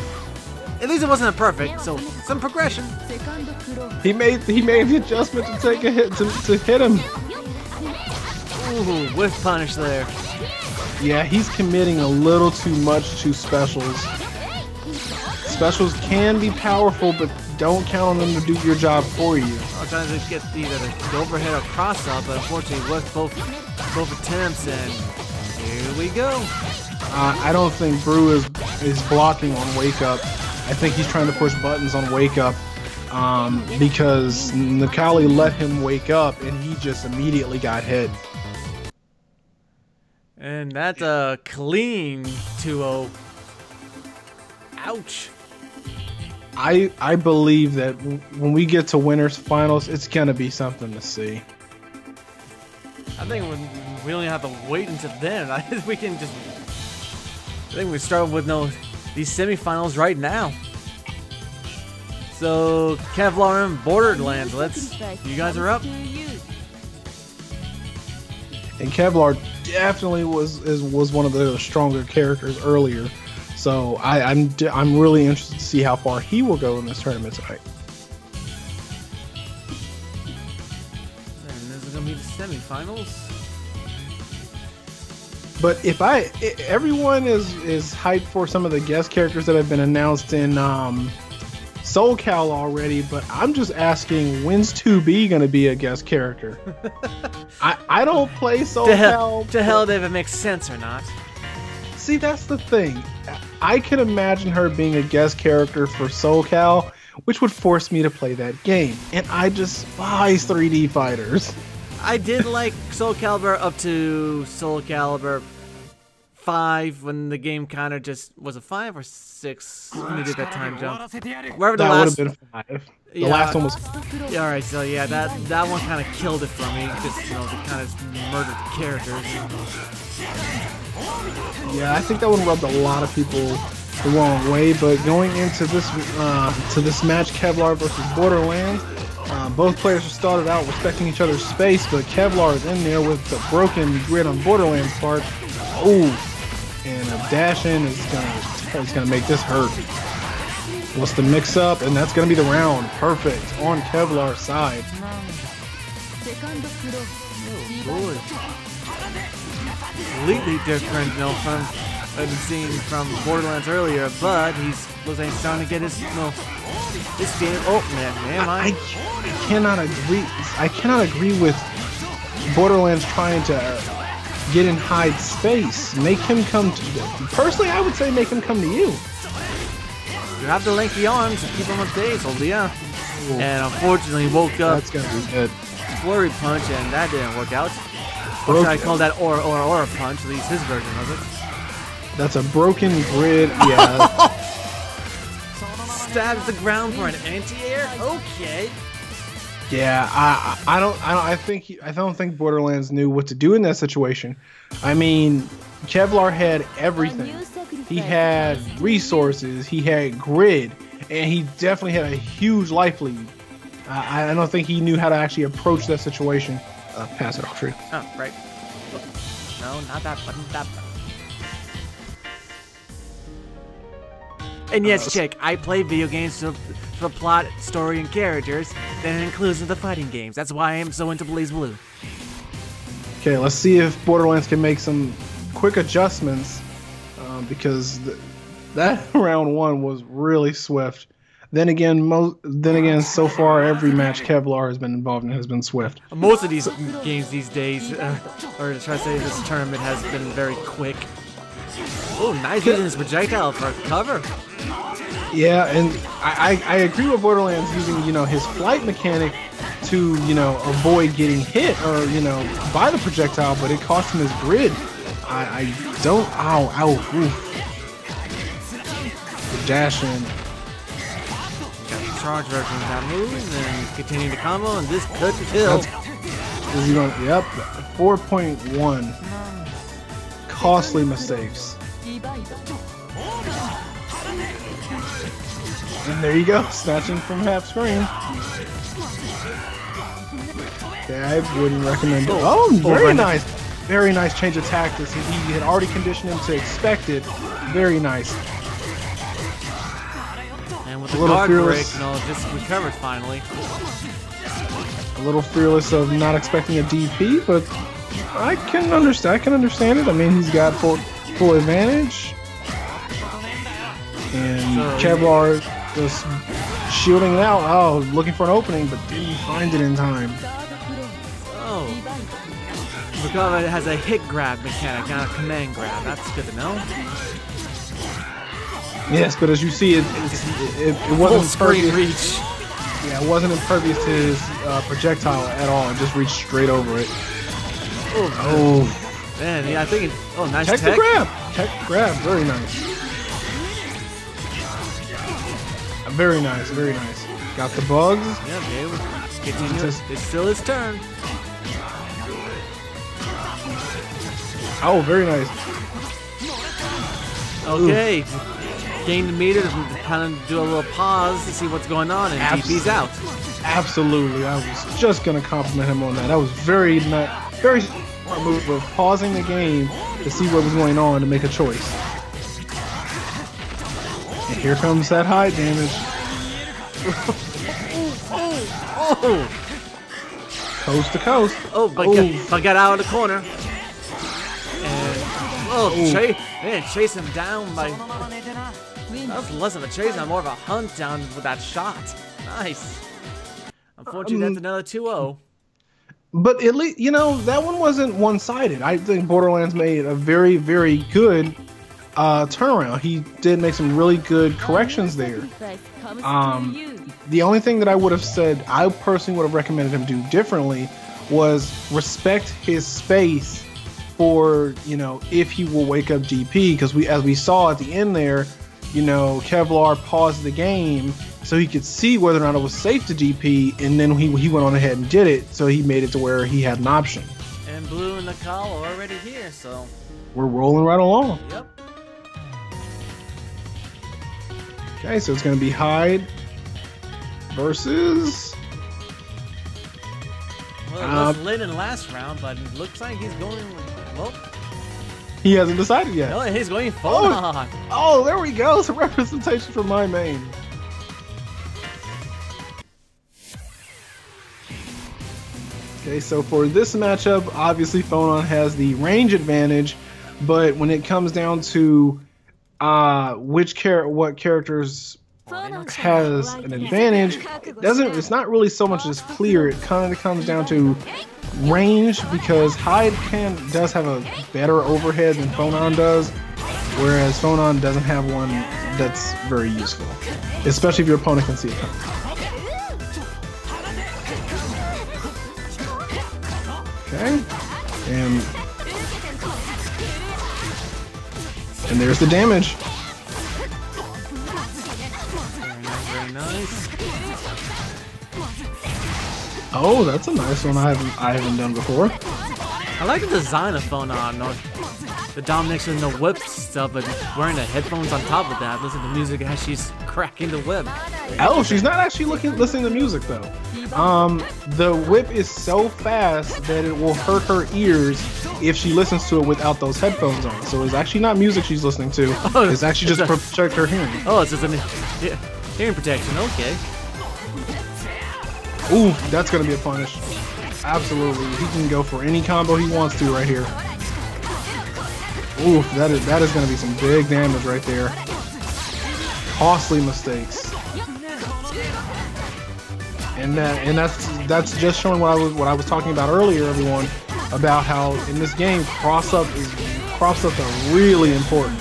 At least it wasn't a perfect, so some progression. He made the adjustment to take a hit to hit him. Ooh, whiff punish there. Yeah, he's committing a little too much to specials. Specials can be powerful, but don't count on them to do your job for you. I was trying to get either the overhead or cross up, but unfortunately with both attempts, and here we go. I don't think Brew is blocking on Wake Up. I think he's trying to push buttons on Wake Up. because Nakali let him wake up and he just immediately got hit. And that's a clean 2-0. Ouch. I believe that when we get to winners finals, it's gonna be something to see. I think we only have to wait until then. I think we can just. I think we start with these semifinals right now. So Kevlar and Borderlands. You guys are up. And Kevlar definitely was one of the stronger characters earlier. So I'm really interested to see how far he will go in this tournament tonight. And this is gonna be the semifinals. But everyone is hyped for some of the guest characters that have been announced in SoulCal already. But I'm just asking, when's 2B gonna be a guest character? I don't play SoulCal. To hell if it makes sense or not. See, that's the thing. I can imagine her being a guest character for SoulCal, which would force me to play that game. And I despise 3D fighters. I did like Soul Calibur up to Soul Calibur 5 when the game kind of just... Was it 5 or 6 when they did that time jump? Wherever the that last... would have been 5. The Yeah. last one was... Yeah, alright, so yeah, that one kind of killed it for me. Just, they kind of murdered the characters. Yeah, I think that would rub a lot of people the wrong way. But going into this match, Kevlar versus Borderlands, both players have started out respecting each other's space, but Kevlar is in there with the broken grid on Borderlands part. Oh, and a dash in is gonna make this hurt. What's the mix up? And that's gonna be the round. Perfect on Kevlar's side. Oh, completely different, from I've seen from Borderlands earlier, but looks like he's starting to get his game. Oh man, I cannot agree. I cannot agree with Borderlands trying to get in Hyde's space. Make him come to. Personally, I would say make him come to you. You have the lengthy arms to keep him at bay, so yeah. And unfortunately, woke up. That's gonna be good. Flurry punch, and that didn't work out. Or should I call that aura punch? At least his version of it. That's a broken grid. Yeah. Stabs the ground for an anti-air. Okay. Yeah, I don't think Borderlands knew what to do in that situation. I mean, Kevlar had everything. He had resources, he had grid, and he definitely had a huge life lead. I don't think he knew how to actually approach that situation. Pass it off, Tree. Oh, right. No, not that button, that button. And yes, chick, I play video games for plot, story, and characters, then it includes the fighting games. That's why I am so into Blazblue. Okay, let's see if Borderlands can make some quick adjustments, because that round one was really swift. Then again, so far every match Kevlar has been involved in has been swift. Most of these games these days, or to try to say this tournament, has been very quick. Oh, nice using his projectile for cover. Yeah, and I agree with Borderlands using, his flight mechanic to, avoid getting hit or, by the projectile, but it cost him his grid. I don't, ow, oof. The dash in. Charge version of that move and continue the combo, and this could kill. Is he going? Yep, 4.1. Costly mistakes. And there you go, snatching from half screen. Okay, I wouldn't recommend it. Oh, very nice. Very nice change of tactics. He had already conditioned him to expect it. Very nice. And with the guard break, just recovered finally. A little fearless of not expecting a DP, but I can understand it. I mean, he's got full advantage. And Kevlar just shielding it out. Oh, looking for an opening, but didn't find it in time. Oh. Merkava has a hit grab mechanic, not a command grab. That's good to know. Yes, but as you see, it wasn't full screen reach. Yeah, it wasn't impervious to his projectile at all. It just reached straight over it. Oh. Man, yeah, I think it, nice Check the grab. Check the grab. Very nice. Very nice, very nice. Got the bugs. Yeah, it's still his turn. Oh, very nice. Okay. Gain the meter to kind of do a little pause to see what's going on, and DP's out. Absolutely. I was just going to compliment him on that. That was very smart move of pausing the game to see what was going on to make a choice. And here comes that high damage. Coast to coast. But got out of the corner. And chase him down by. That was less of a chase and more of a hunt down with that shot. Nice. Unfortunately, that's another 2-0. But at least, that one wasn't one-sided. I think Borderlands made a very, very good turnaround. He did make some really good corrections there. The only thing that I would have said, I personally would have recommended him do differently, was respect his space for, if he will wake up DP, because as we saw at the end there, Kevlar paused the game so he could see whether or not it was safe to DP, and then he went on ahead and did it, so he made it to where he had an option. And Blue and Nicole are already here, so we're rolling right along. Yep. Okay, so it's going to be Hyde versus. Well, it was Lynn in last round, but it looks like he's going. Well, he hasn't decided yet. No, he's going Phonon. Oh, there we go. Some representation for my main. Okay, so for this matchup, obviously Phonon has the range advantage, but when it comes down to what characters has an advantage, it's not really so much as clear. It kind of comes down to range, because Hyde does have a better overhead than Phonon does, whereas Phonon doesn't have one that's very useful, especially if your opponent can see it coming. Okay, and there's the damage. Very nice. Oh, that's a nice one. I haven't done before. I like the design of Phonon. The domination and the whip stuff, but wearing the headphones on top of that, listening to music as she's cracking the whip. Oh, she's not actually listening to music though. The whip is so fast that it will hurt her ears if she listens to it without those headphones on. So it's actually not music she's listening to. It's actually just to protect her hearing. Oh, it's just hearing protection. Okay. Ooh, that's gonna be a punish. Absolutely, he can go for any combo he wants to right here. Ooh, that is gonna be some big damage right there. Costly mistakes. And that's just showing what I was talking about earlier, everyone, about how in this game cross ups are really important.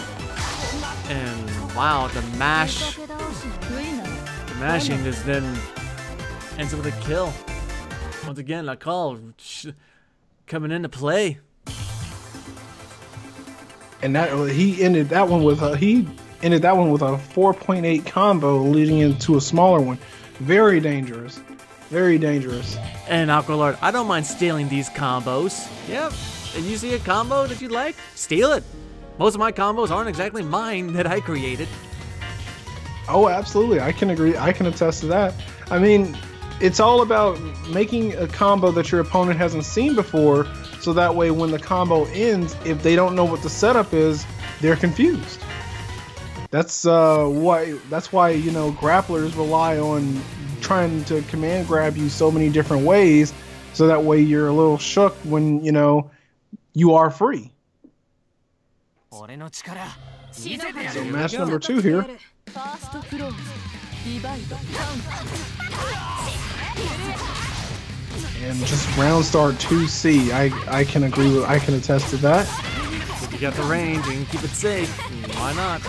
And wow, the mashing is then ends up with a kill. Once again, la call coming into play. And he ended that one with a 4.8 combo, leading into a smaller one. Very dangerous. Very dangerous. And Aqua Lord, I don't mind stealing these combos. Yep. And you see a combo that you like? Steal it. Most of my combos aren't exactly mine that I created. Oh, absolutely. I can agree. I can attest to that. I mean, it's all about making a combo that your opponent hasn't seen before, so that way when the combo ends, if they don't know what the setup is, they're confused. That's why grapplers rely on trying to command grab you so many different ways, so that way you're a little shook when you are free. So match number 2 here. And just round start 2C. I can attest to that. If you got the range and keep it safe, why not?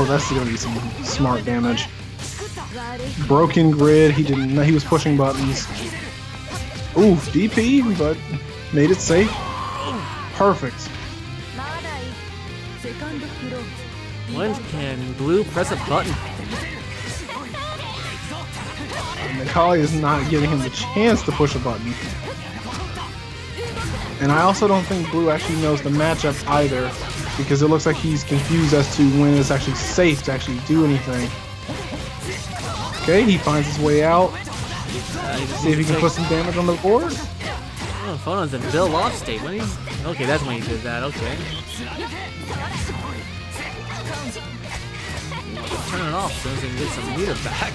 That's gonna be some smart damage. Broken grid. He was pushing buttons. Ooh, DP, but made it safe. Perfect. When can Blue press a button? Macaulay is not giving him the chance to push a button. And I also don't think Blue actually knows the matchup either, because it looks like he's confused as to when it's actually safe to actually do anything. Okay, he finds his way out. See if he can put some damage on the board. Oh, Phono's in build off state. Okay, that's when he did that. Okay. Turn it off so he can get some meter back.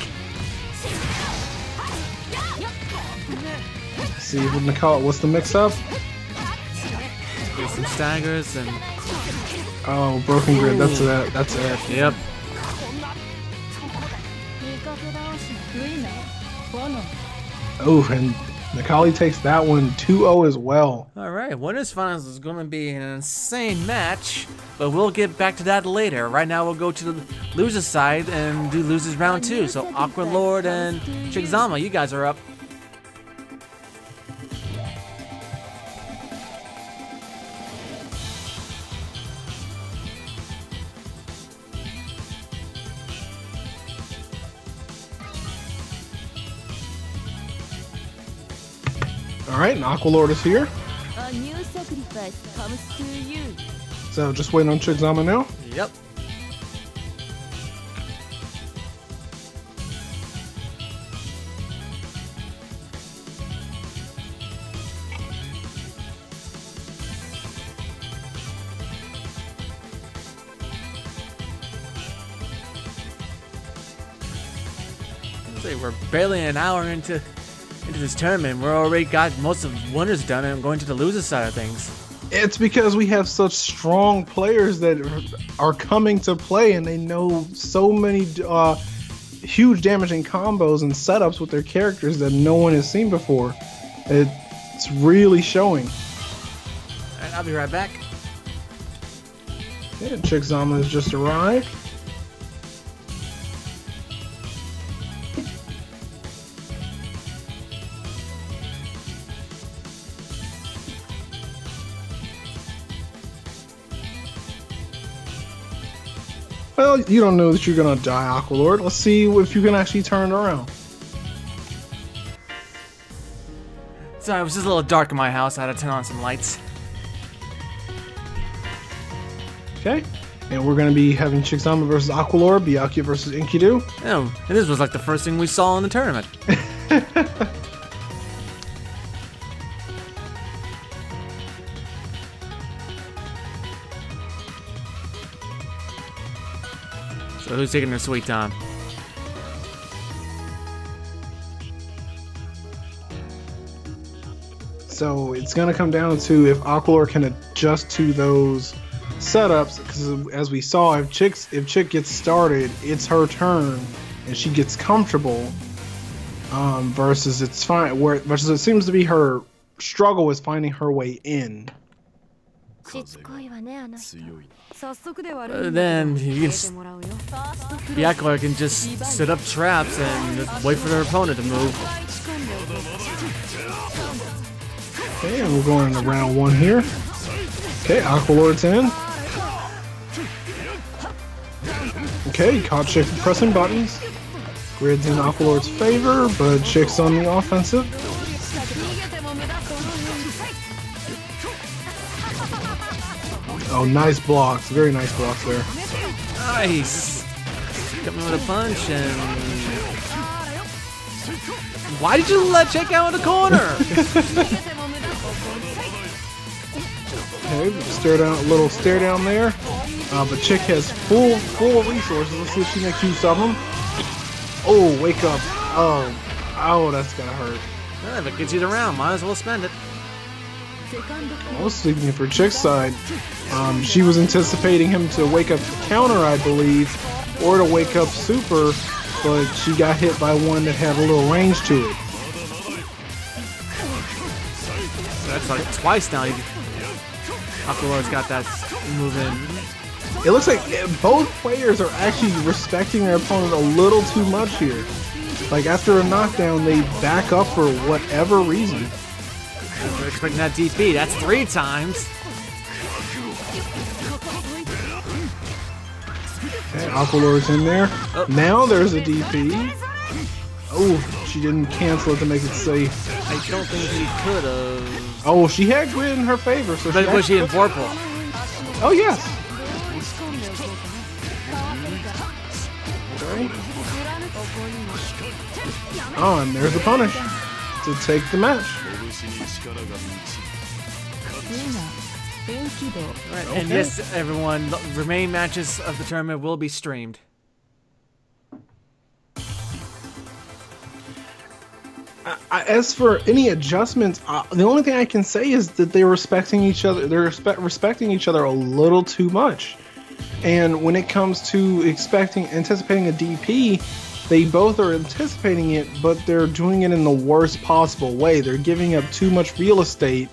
See with Nicole, what's the mix-up? Get some staggers and. Oh, broken grid. That's it. That's it. Yep. Oh, and Macaulay takes that one 2-0 as well. Alright, winners finals is going to be an insane match, but we'll get back to that later. Right now we'll go to the losers side and do losers round 2. So Aqua Lord and Chigzama, you guys are up. Alright, and Aqua Lord is here. A new sacrifice comes to you. So just waiting on Chigzama now. Yep. We're barely an hour into this tournament. We're already got most of the winners done, and I'm going to the loser side of things. It's because we have such strong players that are coming to play, and they know so many huge damaging combos and setups with their characters that no one has seen before. It's really showing. Alright, I'll be right back. Okay, Chigzama has just arrived. Well, you don't know that you're gonna die, Aqua Lord. Let's see if you can actually turn it around. Sorry, it was just a little dark in my house. I had to turn on some lights. Okay, and we're gonna be having Chigzama versus Aqua Lord, Byakuya versus Enkidu. Oh, and this was like the first thing we saw in the tournament. So who's taking their sweet time? So it's gonna come down to if Aqua Lord can adjust to those setups, because as we saw, if Chick gets started, it's her turn and she gets comfortable. Versus it's fine. Versus it seems to be her struggle is finding her way in. Then Aqua can just set up traps and just wait for their opponent to move. Okay, and we're going into round 1 here. Okay, Aqua Lord's in. Okay, caught Chick pressing buttons. Grid's in Aqua Lord's favor, but Chick's on the offensive. Oh, nice blocks. Very nice blocks there. Nice. Got me with a punch and... Why did you let Chick out in the corner? Okay, little stare down there. But Chick has full resources. Let's see if she makes use of them. Oh, wake up. Oh, that's gonna hurt. Well, if it gets you the round, might as well spend it. Well, speaking for Chick's side, she was anticipating him to wake up counter, I believe, or to wake up super, but she got hit by one that had a little range to it. That's like twice now. Aqua Lord's got that move in. It looks like both players are actually respecting their opponent a little too much here. Like after a knockdown, they back up for whatever reason. We're expecting that DP. That's 3 times. Okay, Aqualor's in there. Oh. Now there's a DP. Oh, she didn't cancel it to make it safe. I don't think she could have. Oh, she had grid in her favor, so But was she in purple? Oh yes. Okay. Oh, and there's the punish to take the match. Right, and yes, everyone, the remaining matches of the tournament will be streamed. As for any adjustments, the only thing I can say is that they're respecting each other. They're respecting each other a little too much. And when it comes to anticipating a DP, they both are anticipating it, but they're doing it in the worst possible way. They're giving up too much real estate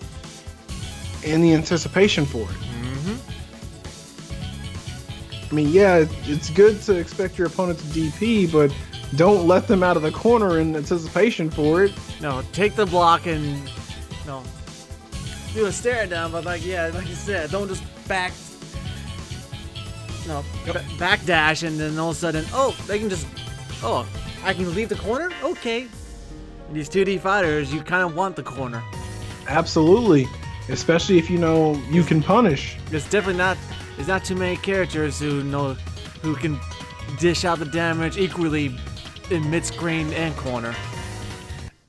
in the anticipation for it. I mean, yeah, it's good to expect your opponent to DP, but don't let them out of the corner in anticipation for it. No, take the block and do a stare down, but like you said, don't just backdash and then all of a sudden, they can just, I can leave the corner? Okay. These 2D fighters, you kind of want the corner. Absolutely. Especially if you know you can punish. There's not too many characters who can dish out the damage equally in mid-screen and corner.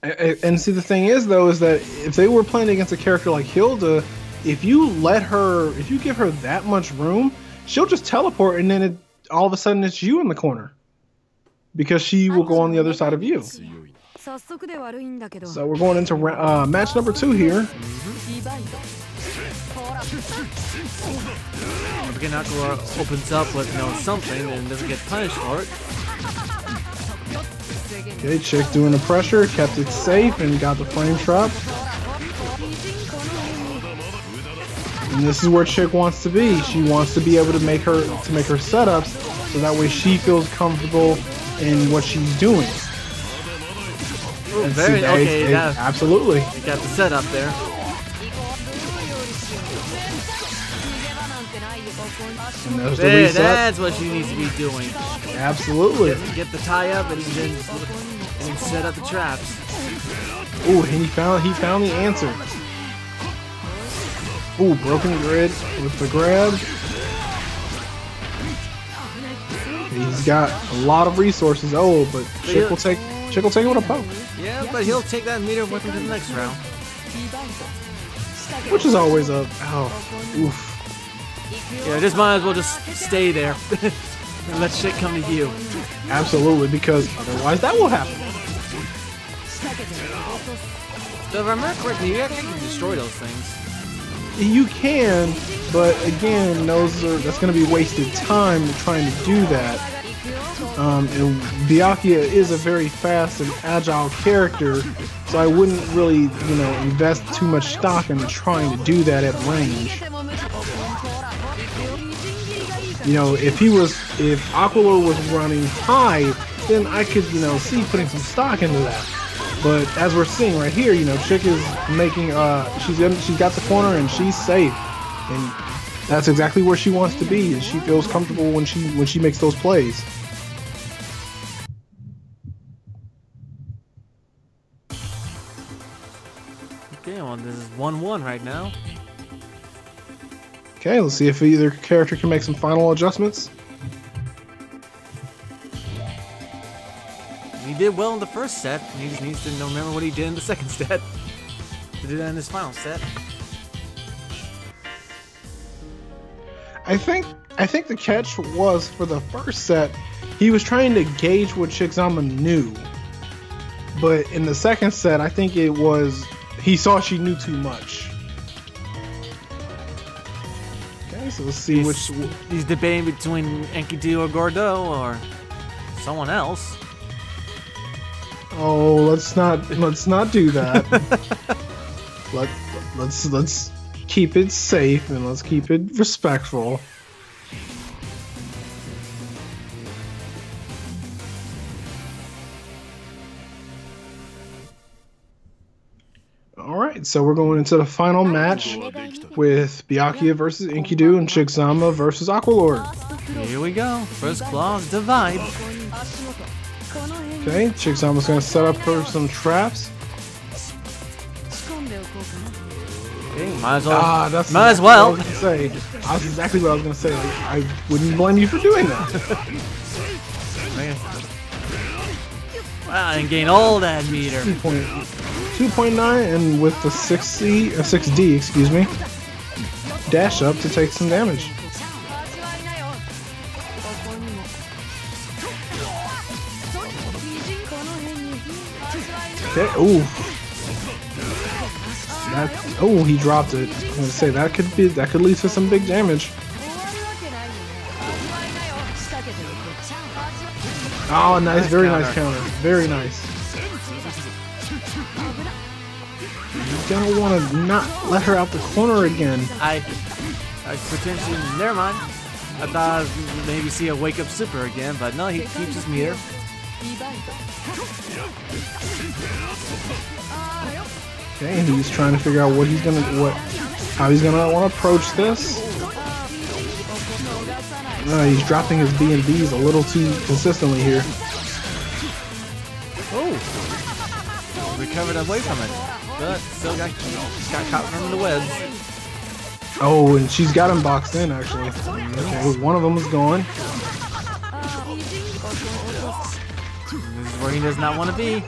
And see, the thing is though, is that if they were playing against a character like Hilda, if you give her that much room, she'll just teleport and then all of a sudden it's you in the corner. Because she will go on the other side of you. So we're going into match number 2 here. Again, Aqua opens up with something and doesn't get punished for it. Okay, Chick doing the pressure, kept it safe and got the frame trap. And this is where Chick wants to be. She wants to be able to make her setups so that way she feels comfortable in what she's doing. Absolutely. You got the setup there. And there's the reset. That's what she needs to be doing. Absolutely. Get the tie up and then set up the traps. Ooh, he found the answer. Ooh, broken grid with the grab. He's got a lot of resources. Oh, but Chick will take it with a poke. Yeah, but he'll take that meter with him to the next round. Which is always a oof. Yeah, just might as well just stay there and let shit come to you. Absolutely, because otherwise that will happen. So if I remember correctly, you actually can destroy those things. You can, but again, that's going to be wasted time trying to do that. And Byakuya is a very fast and agile character, so I wouldn't really, invest too much stock into trying to do that at range. If Aqualor was running high, then I could, see putting some stock into that. But as we're seeing right here, Chick is making, she's got the corner and she's safe, and that's exactly where she wants to be. And she feels comfortable when she makes those plays. Okay, well, this is 1-1 right now. Okay, let's see if either character can make some final adjustments. He did well in the first set. He just needs to remember what he did in the second set to do that in his final set. I think the catch was for the first set, he was trying to gauge what Chick-Zama knew. But in the second set, I think it was he saw she knew too much. Okay, so let's see he's debating between Enkidu or Gordo or someone else. Oh, let's not do that. let's keep it safe and let's keep it respectful. right, so we're going into the final match with Byakuya versus Enkidu and Chixama versus Aqualord. Here we go. First clause, divide. Okay, Chixama's going to set up her some traps. Okay, might as well. That's might as exactly well. What I was gonna say. That's exactly what I was going to say. Like, I wouldn't blame you for doing that. Wow, and gain all that meter. 2.9 and with the 6D, excuse me, dash up to take some damage. Okay, ooh. Oh, he dropped it. I'm gonna say that could lead to some big damage. Oh, nice, very nice counter. Very nice. You don't want to not let her out the corner again. I potentially, never mind. I thought I'd maybe see a wake up super again, but no, he keeps his meter. Okay, and he's trying to figure out how he's gonna want to approach this. He's dropping his B&Bs a little too consistently here. Oh, recovered away from it, but still got caught from the webs. Oh, and she's got him boxed in actually. Okay, one of them is gone. This is where he does not want to be.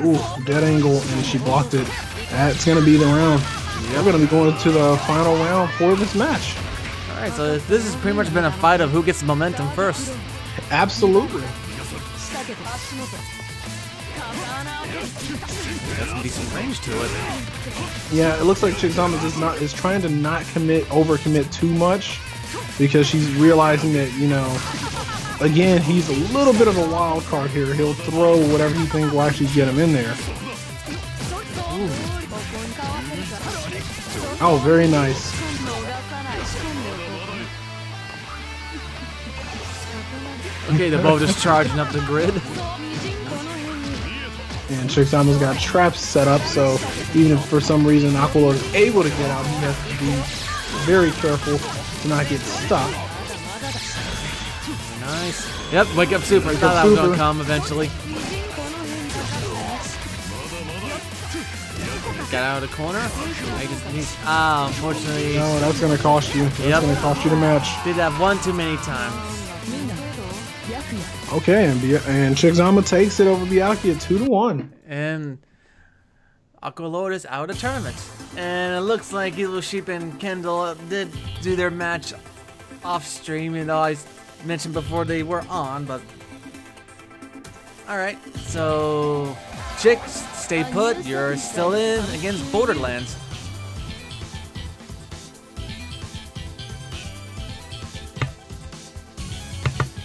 Ooh, dead angle, and she blocked it. That's gonna be the round. Yep. We're gonna be going to the final round for this match. Alright, so this has pretty much been a fight of who gets the momentum first. Absolutely. Got some decent range to it. Yeah, it looks like Chixama is trying to not overcommit too much, because she's realizing that, you know, again, he's a little bit of a wild card here. He'll throw whatever he thinks will actually get him in there. Ooh. Oh, very nice. Okay, they're both just charging up the grid. And Chixama's got traps set up, so even if for some reason Aqualord is able to get out, he has to be very careful to not get stuck. Nice. Yep, wake up super. I thought that was going to come eventually. Got out of the corner. Unfortunately. No, that's going to cost you. That's going to cost you the match. Did that one too many times. Okay, and Chixama takes it over Byakuya 2-1. And Aqualord is out of tournament. And it looks like Evil Sheep and Kendall did do their match off stream, you know, I mentioned before they were on, but alright, so Chicks, stay put, you're still in against Borderlands.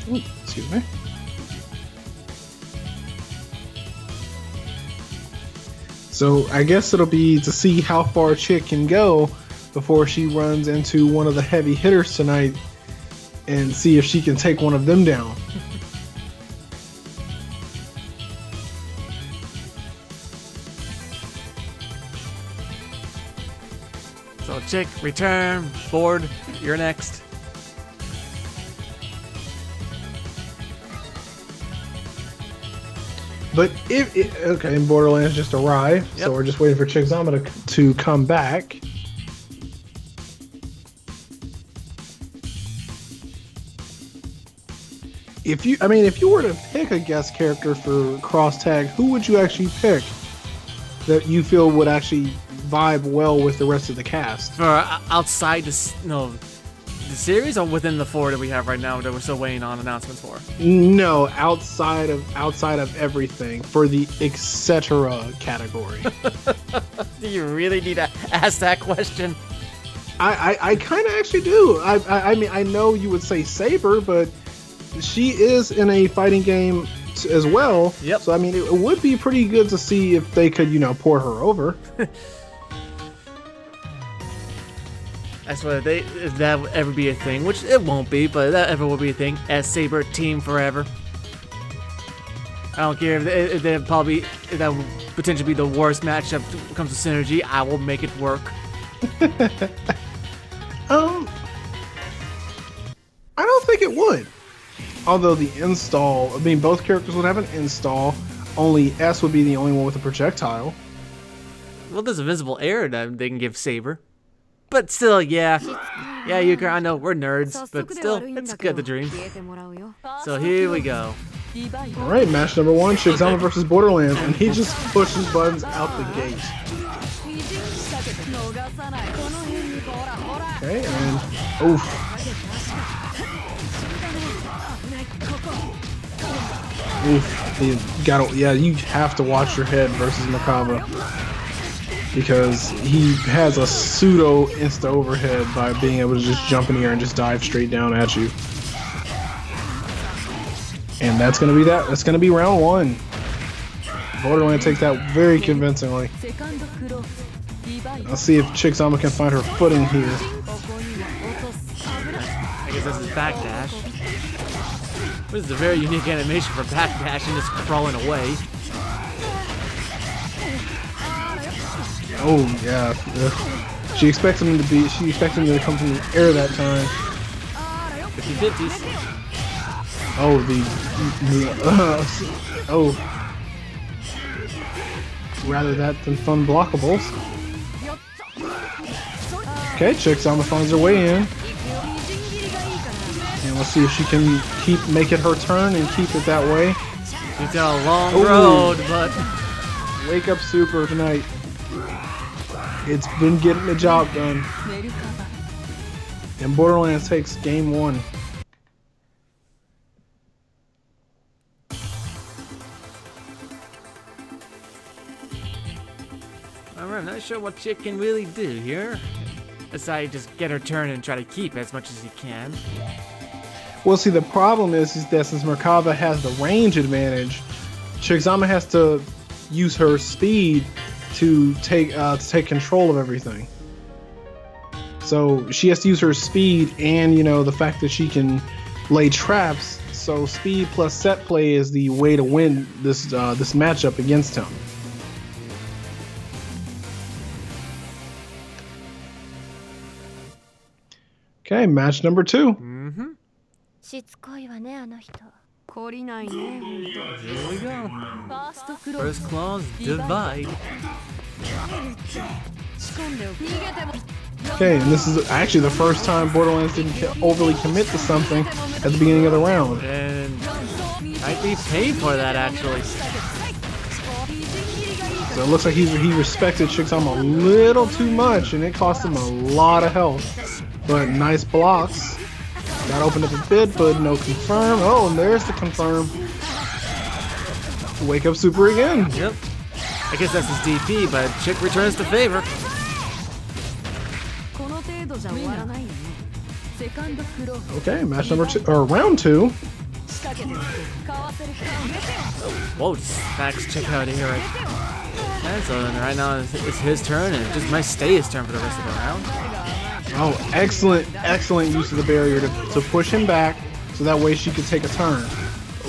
Ooh, excuse me. So I guess it'll be to see how far Chick can go before she runs into one of the heavy hitters tonight and see if she can take one of them down. So Chick, return, Board, you're next. But okay, and Borderlands just arrived, so we're just waiting for Chixama to come back. If you were to pick a guest character for Cross Tag, who would you actually pick that you feel would actually vibe well with the rest of the cast? For outside the series, or within the 4 that we have right now that we're still waiting on announcements for? No, outside of everything, for the etc. category. Do you really need to ask that question? I kind of actually do. I mean, I know you would say Saber, but she is in a fighting game as well. Yep. So I mean, it would be pretty good to see if they could, you know, port her over. That's what if that would ever be a thing, which it won't be, but that ever will be a thing. As Saber Team Forever. I don't care if that would potentially be the worst matchup when it comes to synergy. I will make it work. I don't think it would. Although the install, I mean, both characters would have an install. Only S would be the only one with a projectile. Well, there's invisible air that they can give Saber. But still, yeah. Yeah, Yuka, I know, we're nerds, but still, it's good to dream. So here we go. Alright, match number 1, Shigzama versus Borderlands, and he just pushes buttons out the gate. Okay, and oof. Oof. You have to watch your head versus Merkava. Because he has a pseudo insta overhead by being able to just jump in the air and just dive straight down at you. And that's gonna be that. That's gonna be round 1. Borderlands takes that very convincingly. Let's see if Shigzama can find her footing here. I guess that's his backdash. This is a very unique animation for backdash and just crawling away. Oh yeah. She expects him to come from the air that time. 50-50s. Oh, rather that than fun blockables. Okay, Shigzama finds her way in. And let's see if she can make it her turn and keep it that way. She's got a long road, but wake up super tonight. It's been getting the job done. And Borderlands takes game 1. Alright, I'm not sure what Chick can really do here. Aside just get her turn and try to keep as much as he can. Well, see, the problem is that since Merkava has the range advantage, Shigzama has to use her speed to take control of everything. So she has to use her speed and, you know, the fact that she can lay traps. So speed plus set play is the way to win this this matchup against him. Okay, match number 2. Mm-hmm. Here we go. First claws, divide. Okay, and this is actually the first time Borderlands didn't overly commit to something at the beginning of the round. And I'd be paid for that, actually. So it looks like he respected Shigzama a little too much, and it cost him a lot of health. But nice blocks. Got opened up a bit, but no confirm. Oh, and there's the confirm. Wake up super again. Yep. I guess that's his DP, but Chick returns the favor. Okay, match number 2 or round 2. Whoa, smacks Chick out here. And so right now it's his turn, and it just might stay his turn for the rest of the round. Oh, excellent use of the barrier to push him back, so that way she could take a turn.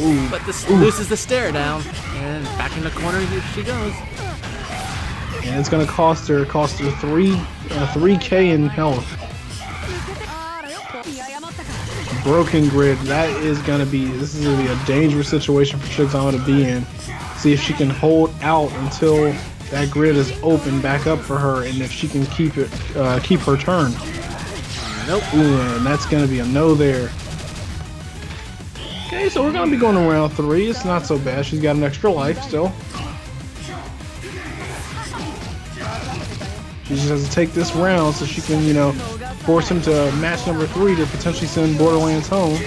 Ooh. But this loses the stare down, and back in the corner here she goes. And it's gonna cost her 3K in health. Broken grid. This is gonna be a dangerous situation for Shigzama to be in. See if she can hold out until that grid is open back up for her, and if she can keep her turn. Nope. Ooh, and that's gonna be a no there. Okay, so we're gonna be going to round 3. It's not so bad. She's got an extra life still. She just has to take this round so she can, you know, force him to match number 3 to potentially send Borderlands home.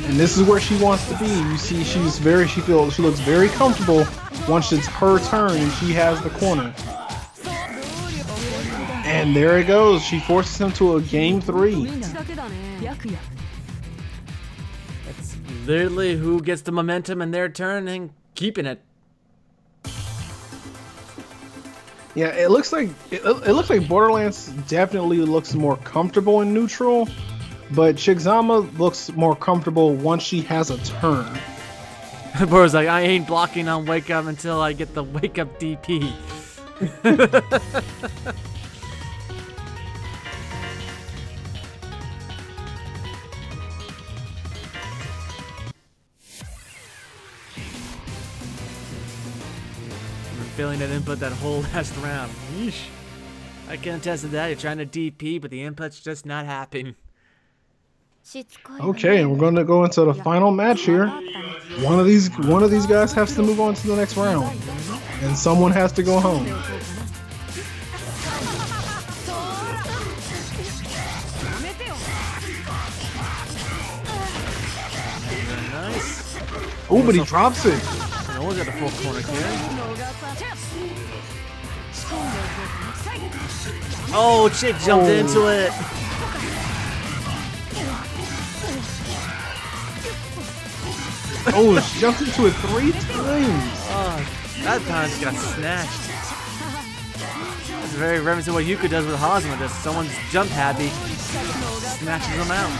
And this is where she wants to be. You see, she looks very comfortable once it's her turn and she has the corner. And there it goes. She forces him to a game 3. That's literally who gets the momentum in their turn and keeping it. Yeah, it looks like Borderlands definitely looks more comfortable in neutral, but Shigzama looks more comfortable once she has a turn. Bro's like, I ain't blocking on wake up until I get the wake up DP. Failing that input that whole last round. Yeesh. I can attest to that. You're trying to DP, but the input's just not happening. Okay, and we're going to go into the final match here. One of these guys has to move on to the next round, and someone has to go home. Very nice. Oh, but he drops it. No one's got the full corner here. Oh, chick jumped into it. Oh, she jumped into it 3 times. Oh, that time got snatched. That's very reminiscent of what Yuka does with Hazama. Just someone's jump happy, snatches them out.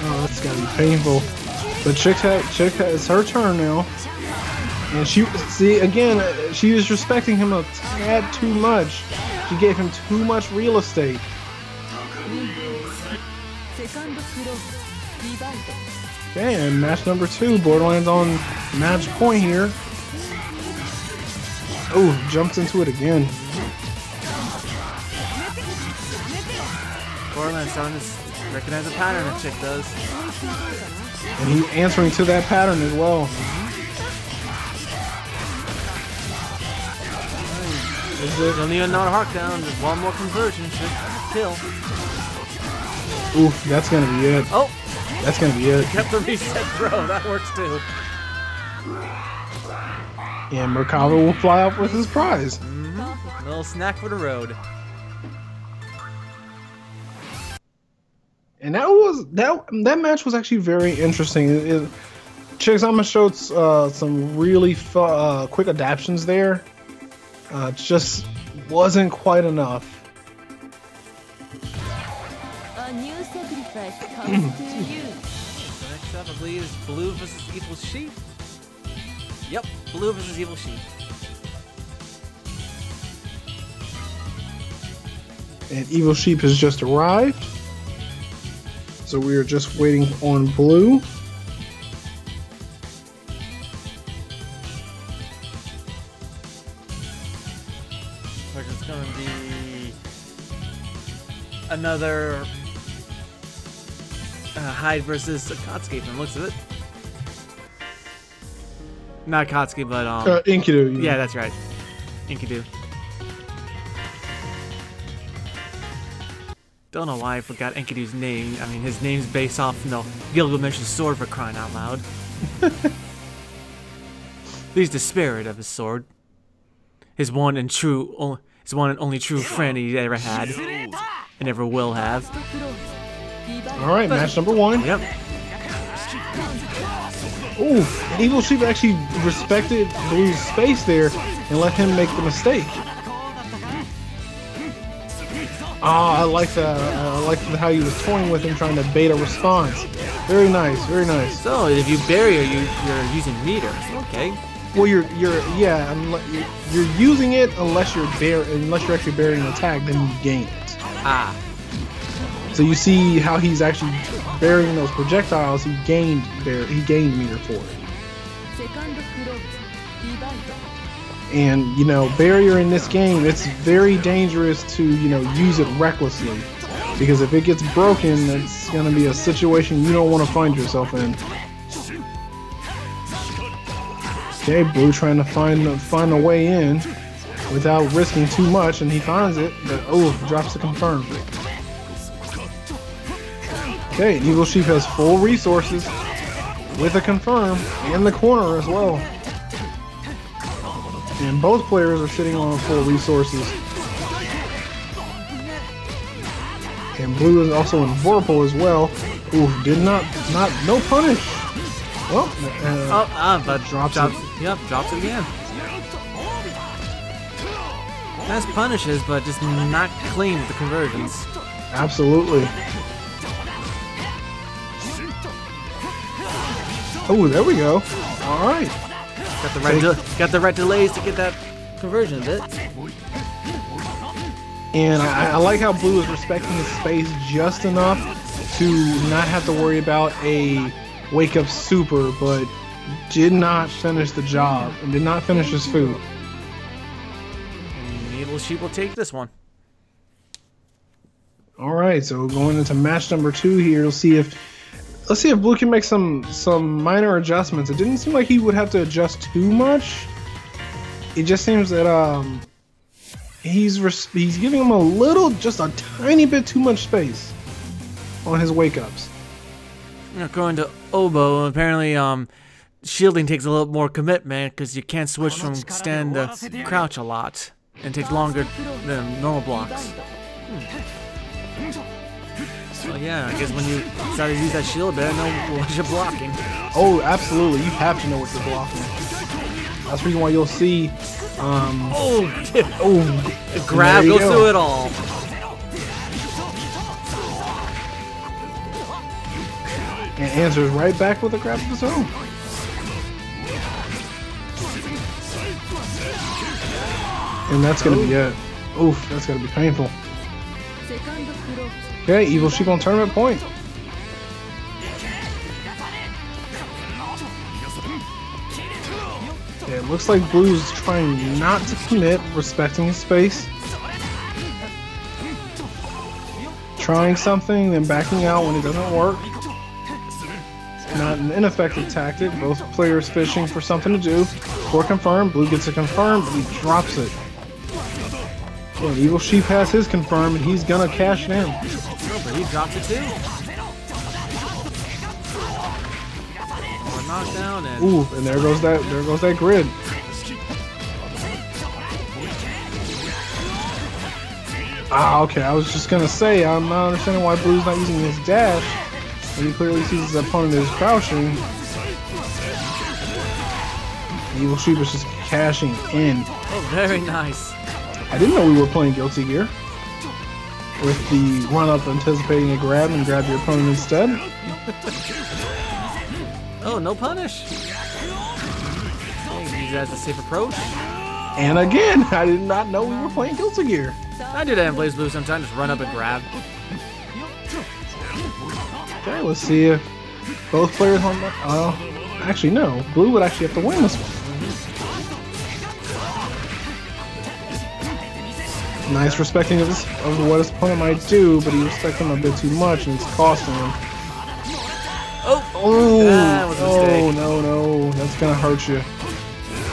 Oh, that's gotta be painful. But Chick it's her turn now. And she was respecting him a tad too much. She gave him too much real estate. Okay, and match number 2, Borderlands on match point here. Oh, jumps into it again. Borderlands starting to recognize a pattern that chick does. And he's answering to that pattern as well. Don't need another heart down. Just one more conversion should kill. Oof, that's gonna be it. Oh! That's gonna be it. Kept the reset throw. That works too. And Merkava will fly off with his prize. A little snack for the road. And that match was actually very interesting. Shigzama showed some really quick adaptations there. It just wasn't quite enough. A new sacrifice comes to you. Next up, I believe, is Blue versus Evil Sheep. Yep, Blue versus Evil Sheep. And Evil Sheep has just arrived. So we are just waiting on Blue. It's going to be another Hyde versus Akatsuki from the looks of it. Not Akatsuki, but Enkidu. yeah, that's right. Enkidu. Don't know why I forgot Enkidu's name. I mean, his name's based off, Gilgamesh's sword, for crying out loud. He's the spirit of his sword. His one and only true friend he ever had, and ever will have. All right, match number 1. Yep. Ooh, Evil Sheep actually respected Blue's space there and let him make the mistake. I like that. I like how he was toying with him, trying to bait a response. Very nice, very nice. So if you bury her, you're using meter. Okay. Well, you're using it unless you're actually burying an attack, then you gain it. Ah. So you see how he's actually burying those projectiles. He gained meter for it. And barrier in this game, it's very dangerous to use it recklessly, because if it gets broken, it's gonna be a situation you don't want to find yourself in. Okay, Blue trying to find a way in without risking too much, and he finds it, but drops the confirm. Okay, Evil Sheep has full resources with a confirm in the corner as well. And both players are sitting on full resources. And Blue is also in Vorpal as well. Ooh, no punish. Well, but drops it. Yep, drops it again. Nice punishes, but just not clean with the conversions. Absolutely. Oh, there we go. All right. Got the right delays to get that conversion bit. And I like how Blue is respecting his space just enough to not have to worry about a wake-up super, but did not finish the job and did not finish his food. And Evil Sheep will take this one. All right, so going into match number 2 here, let's see if Blue can make some minor adjustments. It didn't seem like he would have to adjust too much. It just seems that he's giving him just a tiny bit too much space on his wake-ups. According to Obo, apparently shielding takes a little more commitment because you can't switch from stand to crouch a lot, and takes longer than normal blocks. Well, yeah, I guess when you try to use that shield, better know what you're blocking. Oh, absolutely. You have to know what you're blocking. That's the reason why you'll see. Grab goes through it all. And answers right back with a grab of his own. And that's gonna be it. Oof, that's gonna be painful. Okay, Evil Sheep on tournament point. Yeah, it looks like Blue's trying not to commit, respecting his space. Trying something, then backing out when it doesn't work. Not an ineffective tactic. Both players fishing for something to do. For confirm, Blue gets a confirm, but he drops it. And Evil Sheep has his confirm, and he's gonna cash it in. But he drops it too. More knockdown and ooh, and there goes that grid. Ah, okay. I was just gonna say I'm not understanding why Blue's not using his dash. When he clearly sees his opponent is crouching. Evil Sheep is just cashing in. oh, very nice. I didn't know we were playing Guilty Gear. With the run-up anticipating a grab and grab your opponent instead. Oh, no punish. Use that as a safe approach. And again, I did not know we were playing Guilty Gear. I do that in Blazblue sometimes, just run up and grab. Okay, let's see if both players on the... actually, no. Blue would actually have to win this one. Nice respecting of what his opponent might do, but he respects him a bit too much, and it's costing him. That was a mistake. No. That's going to hurt you.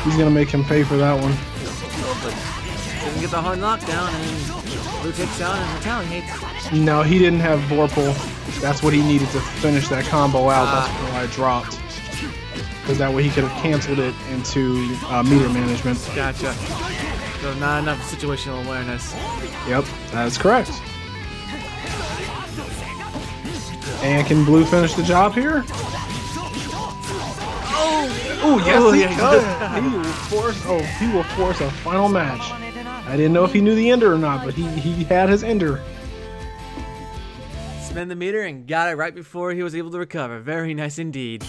He's going to make him pay for that one. Doesn't get the hard knockdown, and Blue takes down and retaliates. No, he didn't have Vorpal. That's what he needed to finish that combo out. That's why I dropped. Because that way he could have canceled it into meter management. Gotcha. So not enough situational awareness. Yep, that's correct. And can Blue finish the job here? Oh, yes, he can. He will force a final match. I didn't know if he knew the ender or not, but he had his ender. Spin the meter and got it right before he was able to recover. Very nice indeed.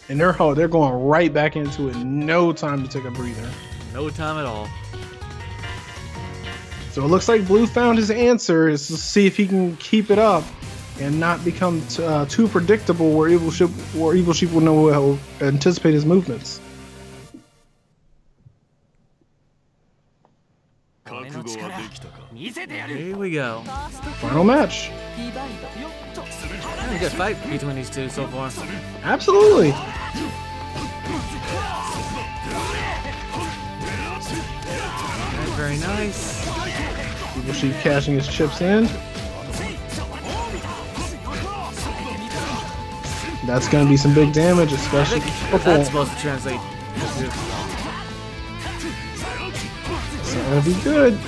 And they're going right back into it. No time to take a breather. No time at all. So it looks like Blue found his answer. Is to see if he can keep it up and not become too predictable, where Evil Sheep will know how to anticipate his movements. Here we go. Final match. A good fight between these two so far. Absolutely. Very nice. Evil Sheep cashing his chips in. That's going to be some big damage, especially. That's supposed to translate. It's going to be good.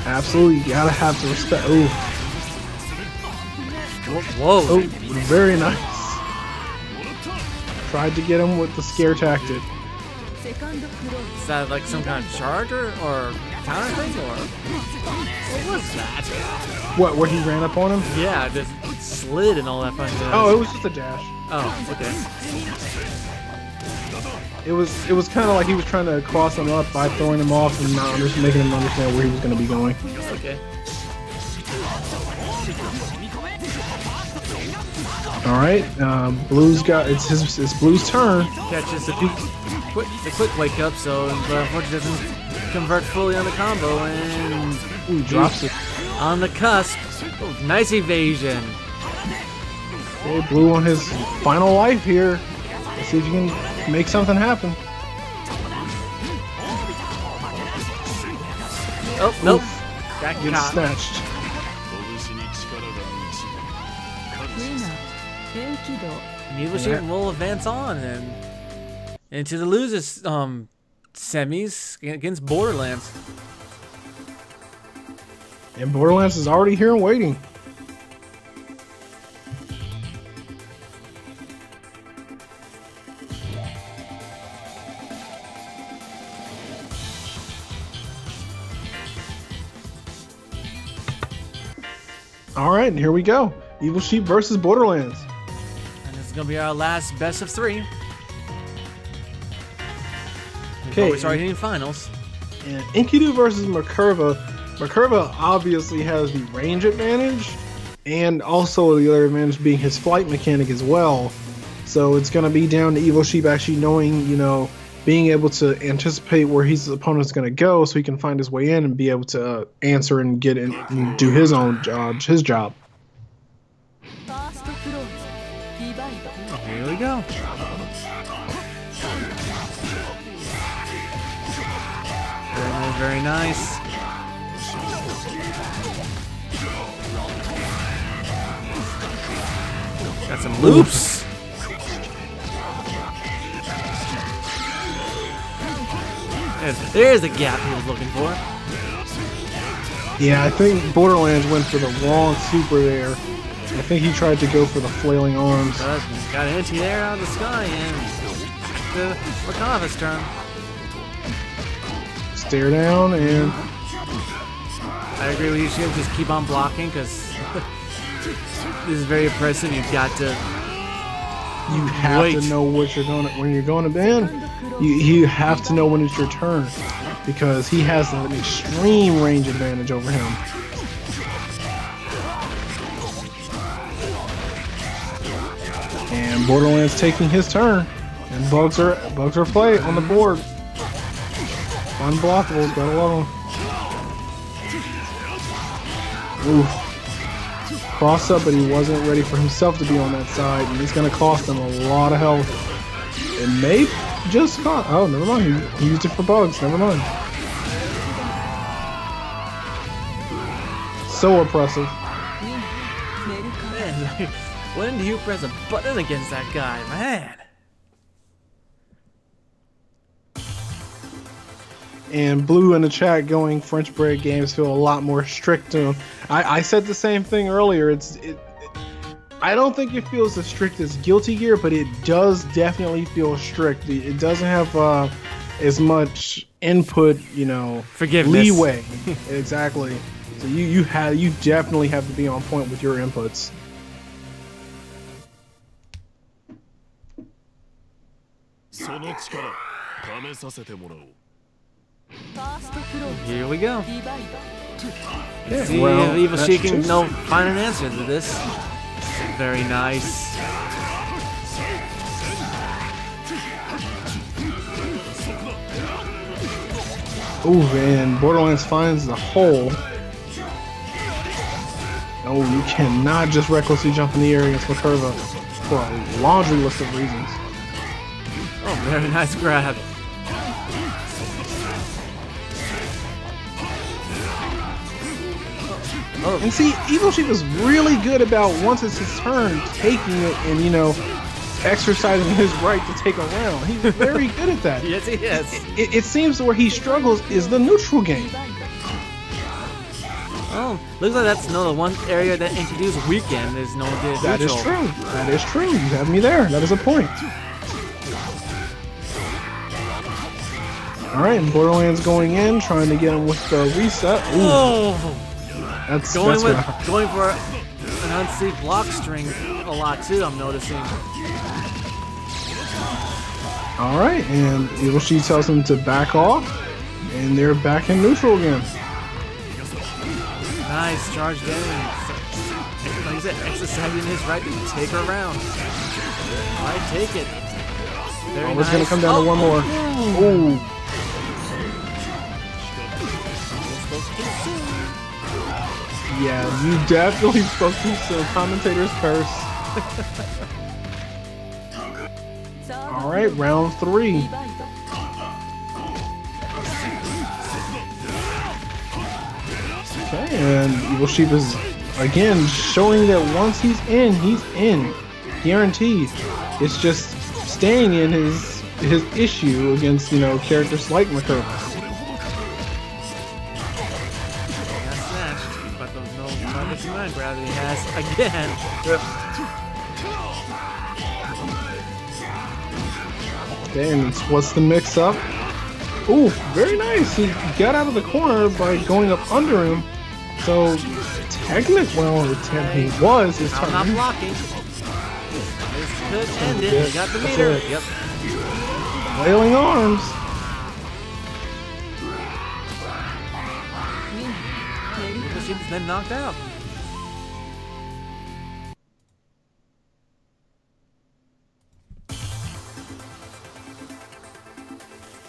Absolutely, you gotta have to respect. Ooh. Whoa. Oh, very nice. Tried to get him with the scare tactic. Is that like some kind of charger or counter thing, or what was that? What, where he ran up on him? Yeah, this slid and all that fun stuff. Oh, it was just a dash. Oh, okay. It was kind of like he was trying to cross him up by throwing him off and not making him understand where he was going to be going. Okay. All right, Blue's got it's Blue's turn. Catches the quick wake up, so unfortunately doesn't convert fully on the combo, and Ooh, drops it. on the cusp. Oh, nice evasion. Okay, Blue on his final life here. Let's see if you can make something happen. Oh, nope. Got Gets caught. snatched. Needless here, we'll advance on and into the losers semis against Borderlands. And Borderlands is already here and waiting. All right, and here we go. Evil Sheep versus Borderlands. And this is going to be our last best of 3. Okay, we start hitting finals. And Enkidu versus Merkava. Merkava obviously has the range advantage, and also the other advantage being his flight mechanic as well. So it's going to be down to Evil Sheep actually knowing, you know, being able to anticipate where his opponent's going to go so he can find his way in and be able to answer and get in and do his own job, his job. Here we go. Very nice. Got some loops. There's the gap he was looking for. Yeah, I think Borderlands went for the wrong super there. I think he tried to go for the flailing arms. Got an anti-air out of the sky, and the Merkava's turn. Stare down, and I agree with you. She just keep on blocking because this is very impressive. You've got to. you have to know what you're going when you're going to ban. You have to know when it's your turn because he has an extreme range advantage over him. And Borderlands taking his turn, and bugs are play on the board. Unblockables, gotta love them. Oof. Cross up, but he wasn't ready for himself to be on that side, and it's gonna cost him a lot of health. It may just cost. Oh, never mind. He used it for bugs. Never mind. So oppressive. Man, when do you press a button against that guy, man? And Blue in the chat going French bread games feel a lot more strict to him. I said the same thing earlier. I don't think it feels as strict as Guilty Gear, but it does definitely feel strict. It doesn't have as much input, you know, Forgiveness. leeway. Exactly. So you definitely have to be on point with your inputs. Here we go. Yeah, See well, if Evil that's Sheik can true. find an answer to this. Very nice. Ooh, and Borderlands finds the hole. Oh, you cannot just recklessly jump in the air against Merkava for a laundry list of reasons. Oh, very nice grab. Oh. And see, Evil Sheik is really good about once it's his turn, taking it and, you know, exercising his right to take a round. He's very good at that. Yes, he is. It seems where he struggles is the neutral game. Oh, looks like that's another one area that Enkidu's weekend is known to That is true. That is true. You have me there. That is a point. All right, and Borderlands going in, trying to get him with the reset. Ooh. Oh, Going for an unsafe block string a lot too. I'm noticing. All right, and Ibushi tells him to back off, and they're back in neutral again. Nice charge there. Like I said, exercising his right to take her around. Alright, take it. Very It's nice. gonna come down to one more. Ooh. Yeah, you definitely spoke to some commentators curse. All right, round 3. Okay, and Evil Sheep is again showing that once he's in, guaranteed. It's just staying in his issue against, you know, characters like Merkava. Got snatched, but those no legacy mind gravity has again. Okay, and what's the mix up? Ooh, very nice. He got out of the corner by going up under him. So he was his turn. I'm not blocking. This could end it. He got the meter. Yep. Flailing arms. She's been knocked out.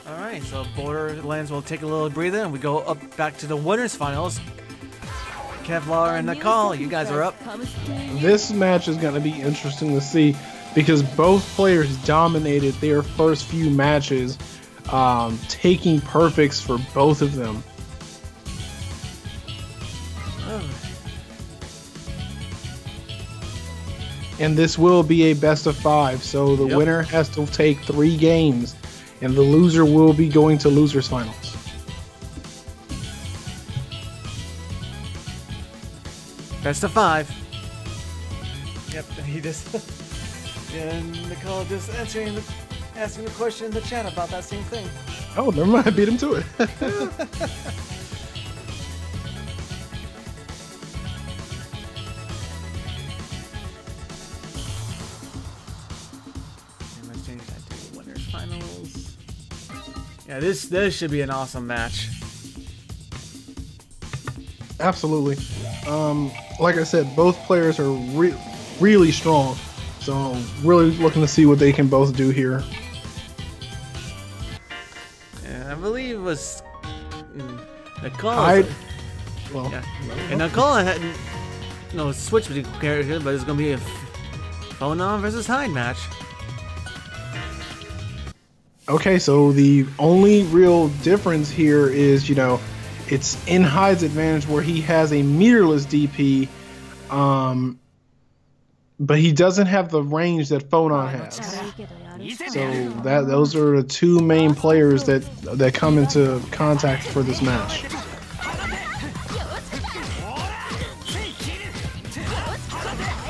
Alright, so Borderlands will take a little breather and we go up back to the winners finals. Kevlar and Nicole, you guys are up. This match is going to be interesting to see because both players dominated their first few matches, taking perfects for both of them. And this will be a best of 5, so the winner has to take 3 games, and the loser will be going to losers finals. Best of 5. Yep, he just and Nicole just asking the question in the chat about that same thing. Oh, never mind, I beat him to it. Yeah, this should be an awesome match. Absolutely. Like I said, both players are really strong, so really looking to see what they can both do here. And I believe it was Nicole. Well, and Nicole had switch between characters, but it's gonna be a Phonon versus Hyde match. Okay, so the only real difference here is, you know, it's in Hyde's advantage where he has a meterless DP, but he doesn't have the range that Phonon has. So those are the 2 main players that come into contact for this match.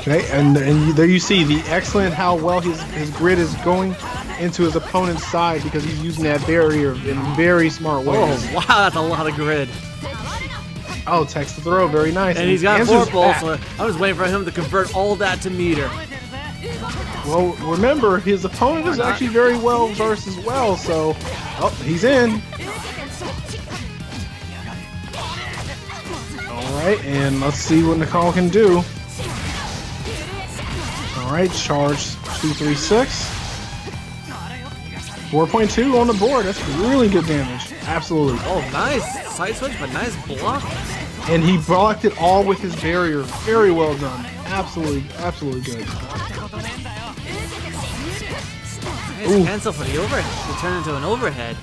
Okay, and there you see the excellent how well his grid is going into his opponent's side because he's using that barrier in very smart ways. Oh, wow, that's a lot of grid. Oh, text to throw, very nice. And he's got 4 bolts, so I was waiting for him to convert all that to meter. Well, remember, his opponent is actually very well versed as well, so... Oh, he's in. Alright, and let's see what Nicole can do. Alright, charge 236. 4.2 on the board. That's really good damage. Absolutely. Oh, nice side switch, but nice block. And he blocked it all with his barrier. Very well done. Absolutely good. Nice cancel for the overhead. To turn into an overhead.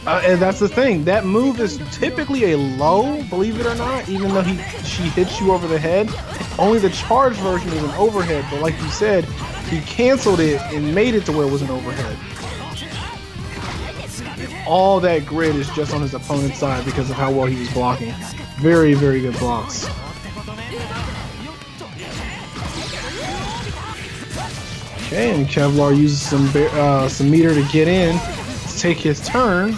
And that's the thing. That move is typically a low, believe it or not, even though she hits you over the head. Only the charge version is an overhead, but like you said, he canceled it and made it to where it was an overhead. All that grid is just on his opponent's side because of how well he was blocking. Very, very good blocks. Okay, and Kevlar uses some meter to get in to take his turn.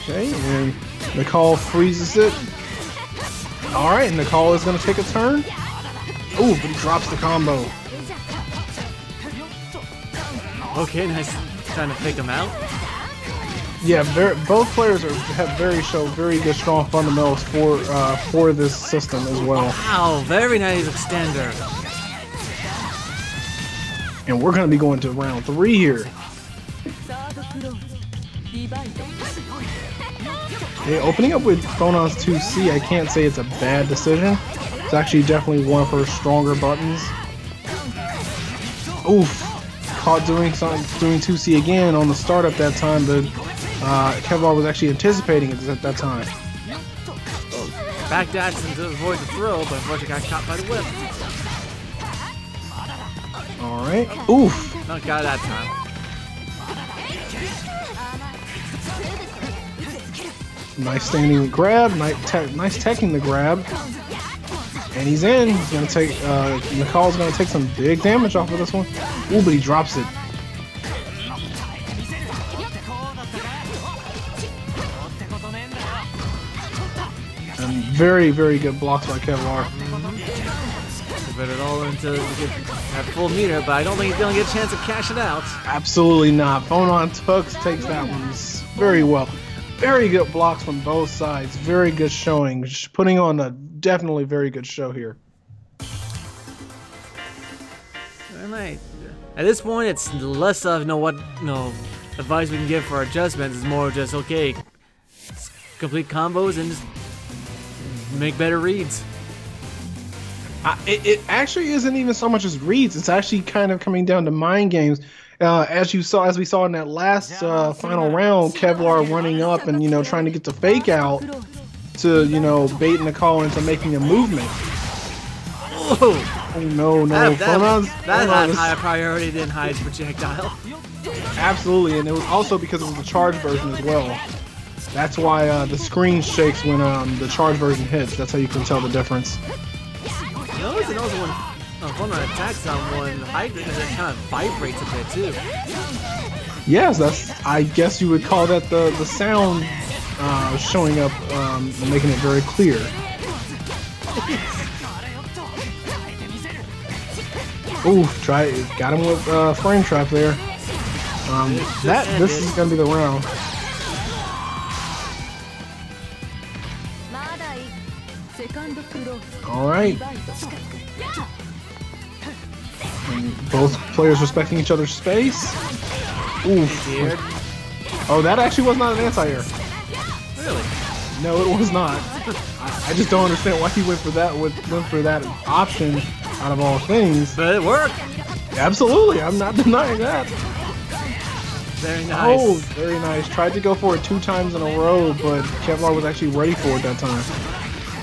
Okay, and Nicole freezes it. Alright, Nicole is going to take a turn. Ooh, but he drops the combo. Okay, nice. Trying to fake him out. Yeah, both players have very good, strong fundamentals for this system as well. Wow, very nice extender. And we're going to be going to round 3 here. Yeah, opening up with Phonon's 2C, I can't say it's a bad decision. It's actually definitely one of her stronger buttons. Oof, caught doing 2C again on the startup that time, but Kevlar was actually anticipating it at that time. Backdash to avoid the throw, but unfortunately got caught by the whip. Alright, oof. Not got that time. Nice standing grab, nice teching the grab. And he's in. He's gonna take Nicole's gonna take some big damage off of this one. Ooh, but he drops it. And very good blocks by Kevlar. Put it all into that full meter, but I don't think he's gonna get a chance to cash it out. Absolutely not. Phonon takes that one very well. Very good blocks from both sides. Very good showing. Putting on a definitely very good show here. At this point, it's less of what advice we can give for adjustments. It's more just okay, complete combos and just make better reads. It actually isn't even so much as reads. It's actually kind of coming down to mind games. As we saw in that last final round, Kevlar running up and trying to get the fake out to bait Nicole into making a movement. Oh no! That had high priority than Hyde's projectile. Absolutely, and it was also because it was the charge version as well. That's why the screen shakes when the charge version hits. That's how you can tell the difference. You notice it also when attacks someone, Hyde it kind of vibrates a bit too. Yes, I guess you would call that the sound showing up, and making it very clear. Ooh, got him with frame trap there. This is gonna be the round. All right. And both players respecting each other's space. Ooh. Oh, that actually was not an anti-air. Really? No, it was not. I just don't understand why he went for that option out of all things. But it worked. Absolutely, I'm not denying that. Very nice. Oh, very nice. Tried to go for it 2 times in a row, but Kevlar was actually ready for it that time.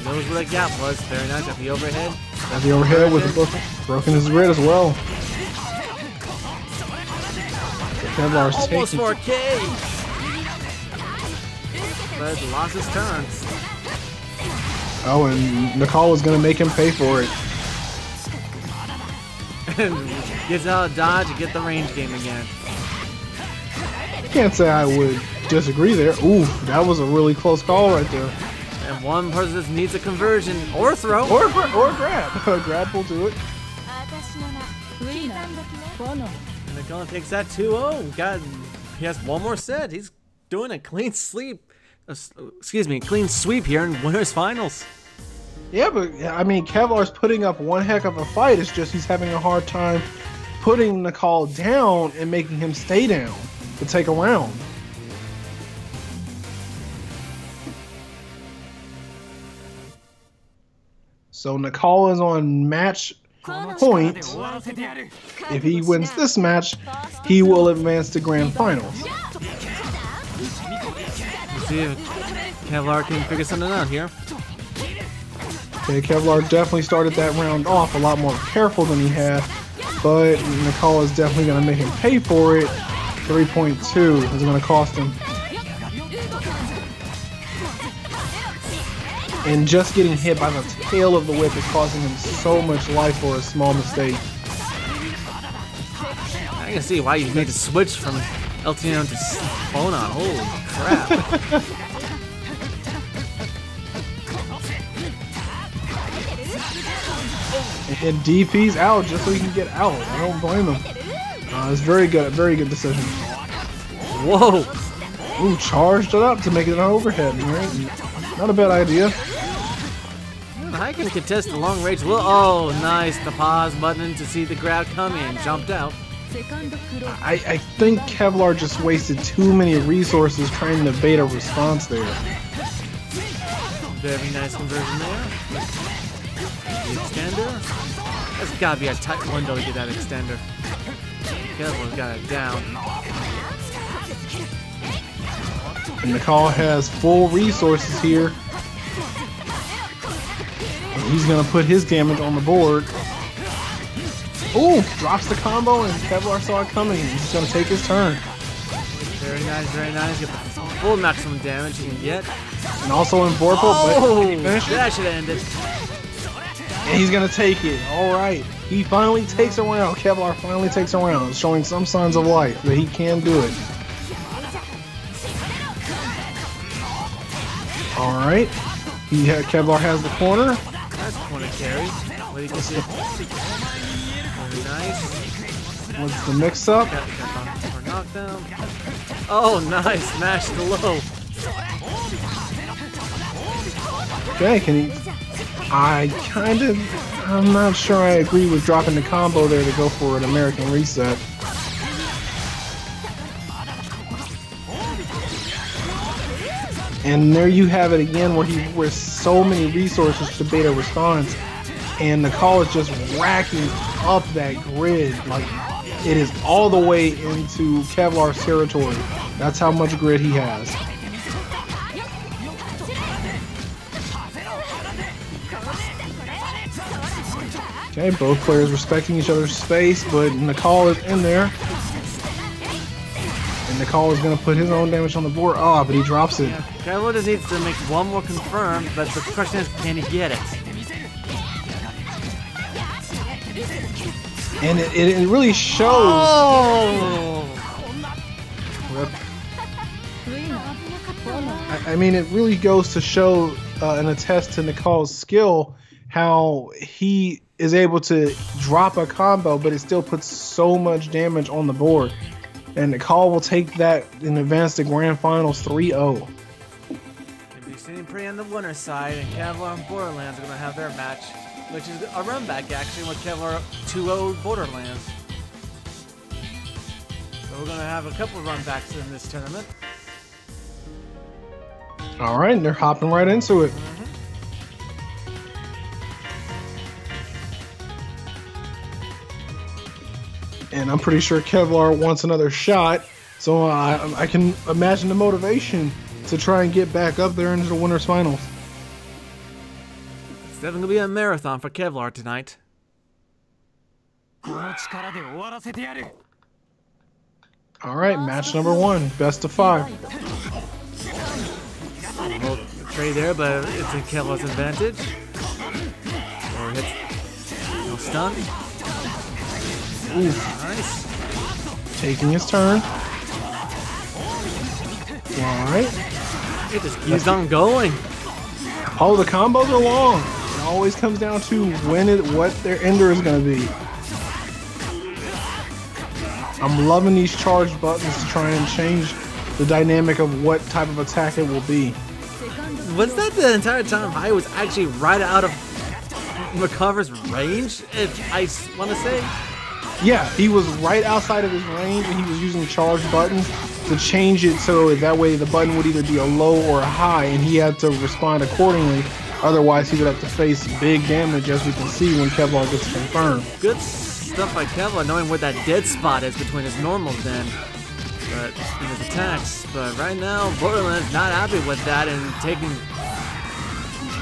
Knows where the gap was. Very nice at the overhead. At the overhead with the broken his grid as well. Kevlar's almost taking 4K. But lost his turns. Oh, and Nicole was gonna make him pay for it. And gets out of dodge and get the range game again. Can't say I would disagree there. Ooh, that was a really close call right there. And one person just needs a conversion or throw or grab. Grab will do it. And Nicole takes that 2-0. He has one more set. He's doing a clean sweep. Clean sweep here in winners finals. Yeah, but I mean, Kevlar's putting up one heck of a fight. It's just he's having a hard time putting Nicole down and making him stay down to take a round. So Nicole is on match point. If he wins this match, he will advance to grand finals. Let's see if Kevlar can figure something out here. Okay, Kevlar definitely started that round off a lot more careful than he had, but Nicole is definitely going to make him pay for it. 3.2 is going to cost him. And just getting hit by the tail of the whip is costing him so much life for a small mistake. I can see why you made the switch from Altria to Phonon. Holy crap. And DP's out just so he can get out. I don't blame him. It's very good decision. Whoa! Ooh, charged it up to make it an overhead. Right? Not a bad idea. I can contest the long range. Oh, nice. The pause button to see the crowd coming. Jumped out. I think Kevlar just wasted too many resources trying to bait a response there. Very nice conversion there. The extender. That's gotta be a tight window to get that extender. Kevlar's got it down. And Nicole has full resources here. And he's gonna put his damage on the board. Ooh, drops the combo and Kevlar saw it coming. He's gonna take his turn. Very nice, very nice. Get the full maximum damage he can get. And also in Vorpal, but he finished it. That should have ended. And he's gonna take it. Alright. He finally takes a round. Kevlar finally takes a round, showing some signs of life that he can do it. Alright. Kevlar has the corner. Nice corner carry. What do you get here? Very nice. What's the mix up? For knockdown. Oh, nice. Smash the low. Okay, can he? I'm not sure I agree with dropping the combo there to go for an American reset. And there you have it again, where he with so many resources to bait a response, and the call is just racking up that grid. Like, it is all the way into Kevlar's territory. That's how much grid he has. Okay, both players respecting each other's space, but Nicole is in there. And Nicole is going to put his own damage on the board. Oh, but he drops it. Yeah, Kevlar just needs to make one more confirm, but the question is, can he get it? And it really shows. Oh! I mean, it really goes to show and attest to Nicole's skill, how he is able to drop a combo, but it still puts so much damage on the board. And Nicole will take that and advance to Grand Finals 3-0. We'll be sitting pretty on the winner's side, and Kevlar and Borderlands are going to have their match, which is a run back actually with Kevlar 2-0 Borderlands. So we're going to have a couple of run backs in this tournament. All right, and they're hopping right into it. And I'm pretty sure Kevlar wants another shot, so I can imagine the motivation to try and get back up there into the winner's finals. It's definitely going to be a marathon for Kevlar tonight. All right, match number 1, best of 5. Well, trade there, but it's in Kevlar's advantage. Or hits, no stun. Ooh. Nice. Taking his turn. Alright. It just keeps on going. Oh, the combos are long. It always comes down to what their ender is going to be. I'm loving these charged buttons to try and change the dynamic of what type of attack it will be. Was that the entire time I was actually right out of Merkava's range, if I want to say? Yeah, he was right outside of his range, and he was using charged buttons to change it so that way the button would either be a low or a high, and he had to respond accordingly. Otherwise, he would have to face big damage, as we can see when Kevlar gets confirmed. Good stuff by Kevlar, knowing where that dead spot is between his normals then, but in his attacks. But right now, Borderlands not happy with that and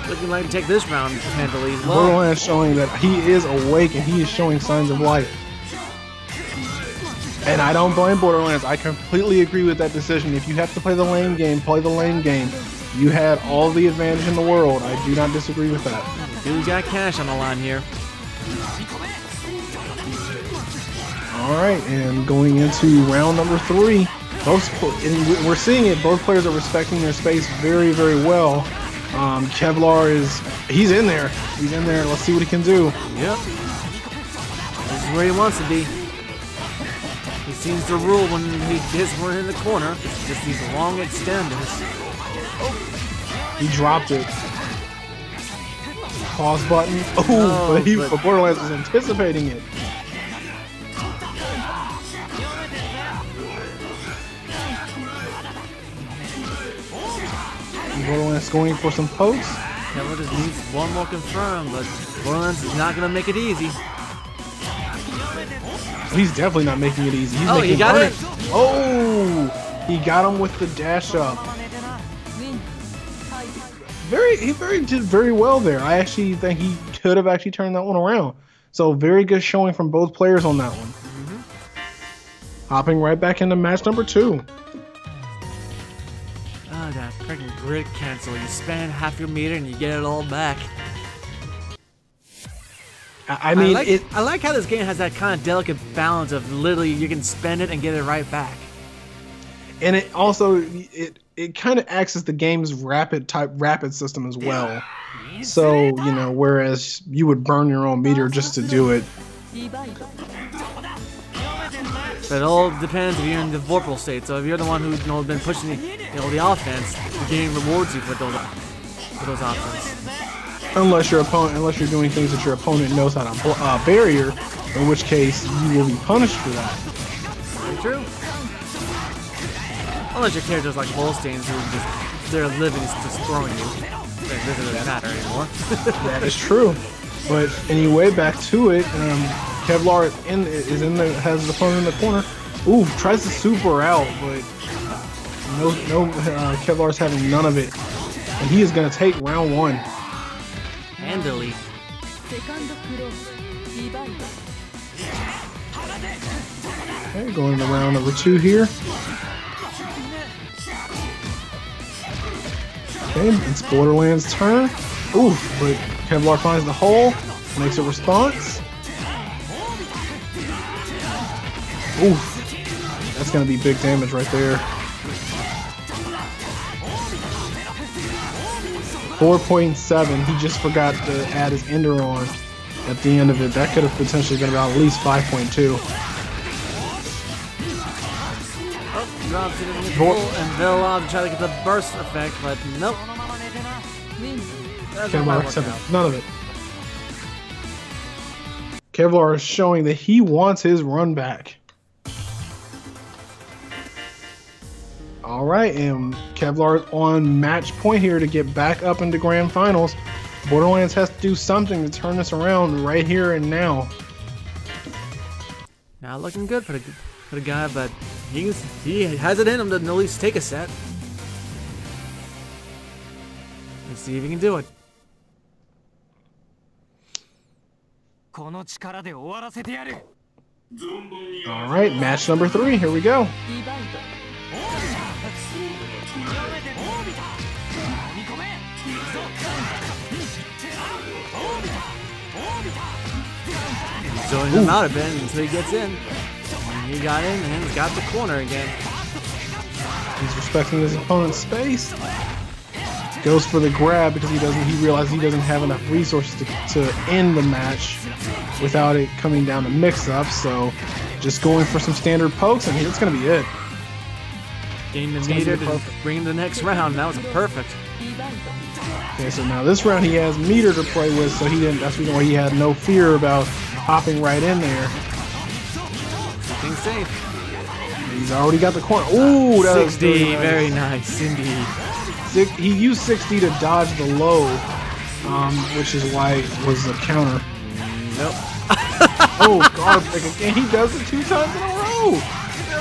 looking like to take this round handily as well. Borderlands showing that he is awake and he is showing signs of life. And I don't blame Borderlands. I completely agree with that decision. If you have to play the lane game, play the lane game. You had all the advantage in the world. I do not disagree with that. Dude got cash on the line here. All right, and going into round number 3, we're seeing it. Both players are respecting their space very, very well. Kevlar he's in there. He's in there. Let's see what he can do. Yep. This is where he wants to be. He seems to rule when he gets one in the corner. It's just these long extenders. He dropped it. Pause button. Oh, but Borderlands was anticipating it. Borderlands going for some pokes. Kevlar just needs one more confirm, but Borderlands is not going to make it easy. He's definitely not making it easy. He's he got it. Oh, he got him with the dash up. He did very well there. I actually think he could have actually turned that one around. So very good showing from both players on that one. Hopping right back into match number 2. Oh, that freaking grid cancel. You spend half your meter and you get it all back. I mean, I like how this game has that kind of delicate balance of literally you can spend it and get it right back. And it also it kind of acts as the game's rapid system as well. So, you know, whereas you would burn your own meter just to do it. But it all depends if you're in the vorpal state. So if you're the one who's been pushing the offense, the game rewards you for those options. Unless you're doing things that your opponent knows how to barrier, in which case you will be punished for that. Very true. Unless your character's like Holsteins who their living is just throwing you. It doesn't really matter anymore. That is true. But anyway, back to it. Kevlar has the opponent in the corner. Ooh, tries to super out, but Kevlar's having none of it. And he is going to take round 1. Handily. Okay, going into round number 2 here. Okay, it's Borderlands' turn. Ooh, but Kevlar finds the hole, makes a response. Ooh, that's going to be big damage right there. 4.7. He just forgot to add his ender on at the end of it. That could have potentially been about at least 5.2. Drops it in the full, and they'll try to get the burst effect, but nope. Kevlar accepted none of it. Kevlar is showing that he wants his run back. Alright, and Kevlar is on match point here to get back up into Grand Finals. Borderlands has to do something to turn this around right here and now. Not looking good for the guy, but he has it in him to at least take a set. Let's see if he can do it. Alright, match number 3, here we go. Zoning him out a bit until he gets in. And he got in and he's got the corner again. He's respecting his opponent's space. Goes for the grab because he realizes he doesn't have enough resources to end the match without it coming down to mix-up. So just going for some standard pokes, and that's going to be it. Gain the meter to bring him the next round. That was perfect. Okay, so now this round he has meter to play with, so that's the reason why he had no fear about hopping right in there. Keeping safe. He's already got the corner. Ooh, that 60, was nice. Very nice indeed. He used 60 to dodge the low, which is why it was a counter. Nope. Oh, guard break again. He does it 2 times in a row.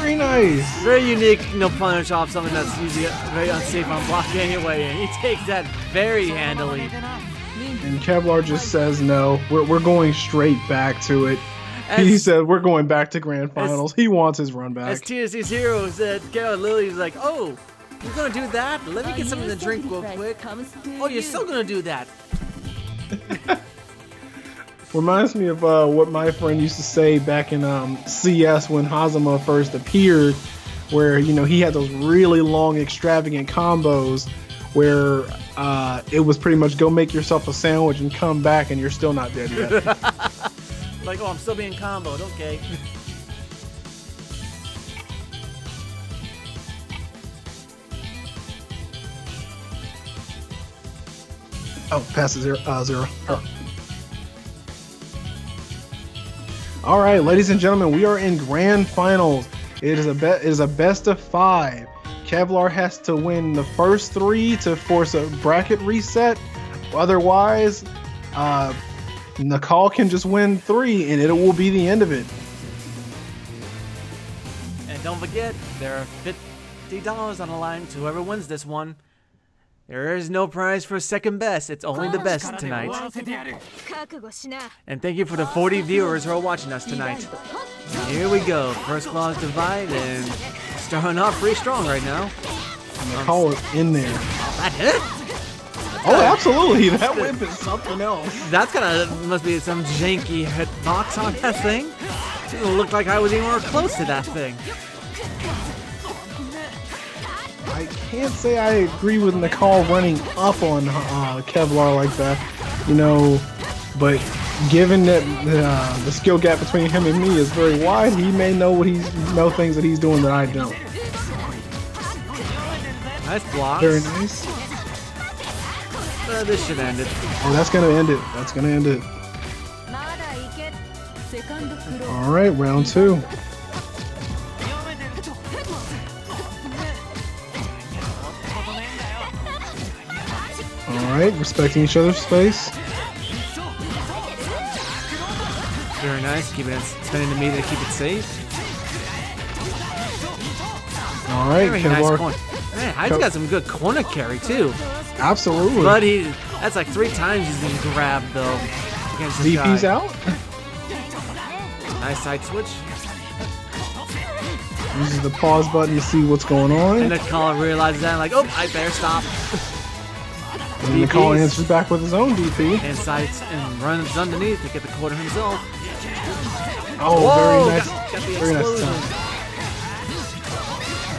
Very nice. Very unique, punish off something that's usually very unsafe on block anyway, and he takes that very handily. And Kevlar just says no. We're going straight back to it. He said we're going back to Grand Finals. He wants his run back. As TSC's hero said, Kevlar Lily's like, oh, you're gonna do that? Let me get something to drink real quick. Oh, you're still gonna do that? Reminds me of what my friend used to say back in CS when Hazama first appeared, where he had those really long, extravagant combos where it was pretty much go make yourself a sandwich and come back and you're still not dead yet. Like, oh, I'm still being comboed. Okay. Oh, past the zero. Oh. All right, ladies and gentlemen, we are in grand finals. It is a best of 5. Kevlar has to win the first 3 to force a bracket reset. Otherwise, Nicole can just win 3, and it will be the end of it. And don't forget, there are $50 on the line to whoever wins this one. There is no prize for second best. It's only the best tonight. And thank you for the 40 viewers who are watching us tonight. Here we go. First clause divide and starting off pretty strong right now. And the call is in there. That hit? Oh, absolutely. That whip is something else. That's must be some janky hitbox on that thing. Doesn't look like I was anywhere close to that thing. I can't say I agree with Nicole running up on Kevlar like that, you know, but given that the skill gap between him and me is very wide, he may know things that he's doing that I don't. Nice blocks. Very nice. This should end it. Oh, that's gonna end it. That's gonna end it. All right, round 2. Alright, respecting each other's space. Very nice, spending the meter to keep it safe. Alright, very Kevlar. nice corner. Man, Hyde's got some good corner carry too. Absolutely. But that's like 3 times he's been grabbed though. Against this VP's guy. out. Nice side switch. Uses the pause button to see what's going on. And the caller realizes that, like, oh, I better stop. And the caller answers back with his own DP. And sights and runs underneath to get the quarter himself. Oh, whoa, very nice. Got the Very explosion. nice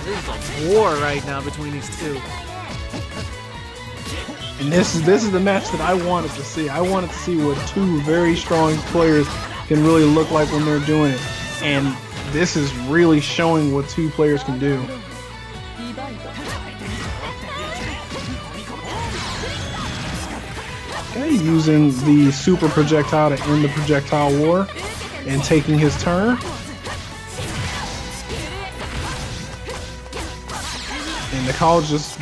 This is a war right now between these two. And this is the match that I wanted to see. I wanted to see what 2 very strong players can really look like when they're doing it. And this is really showing what 2 players can do. Okay, using the super projectile to end the projectile war and taking his turn. And the college just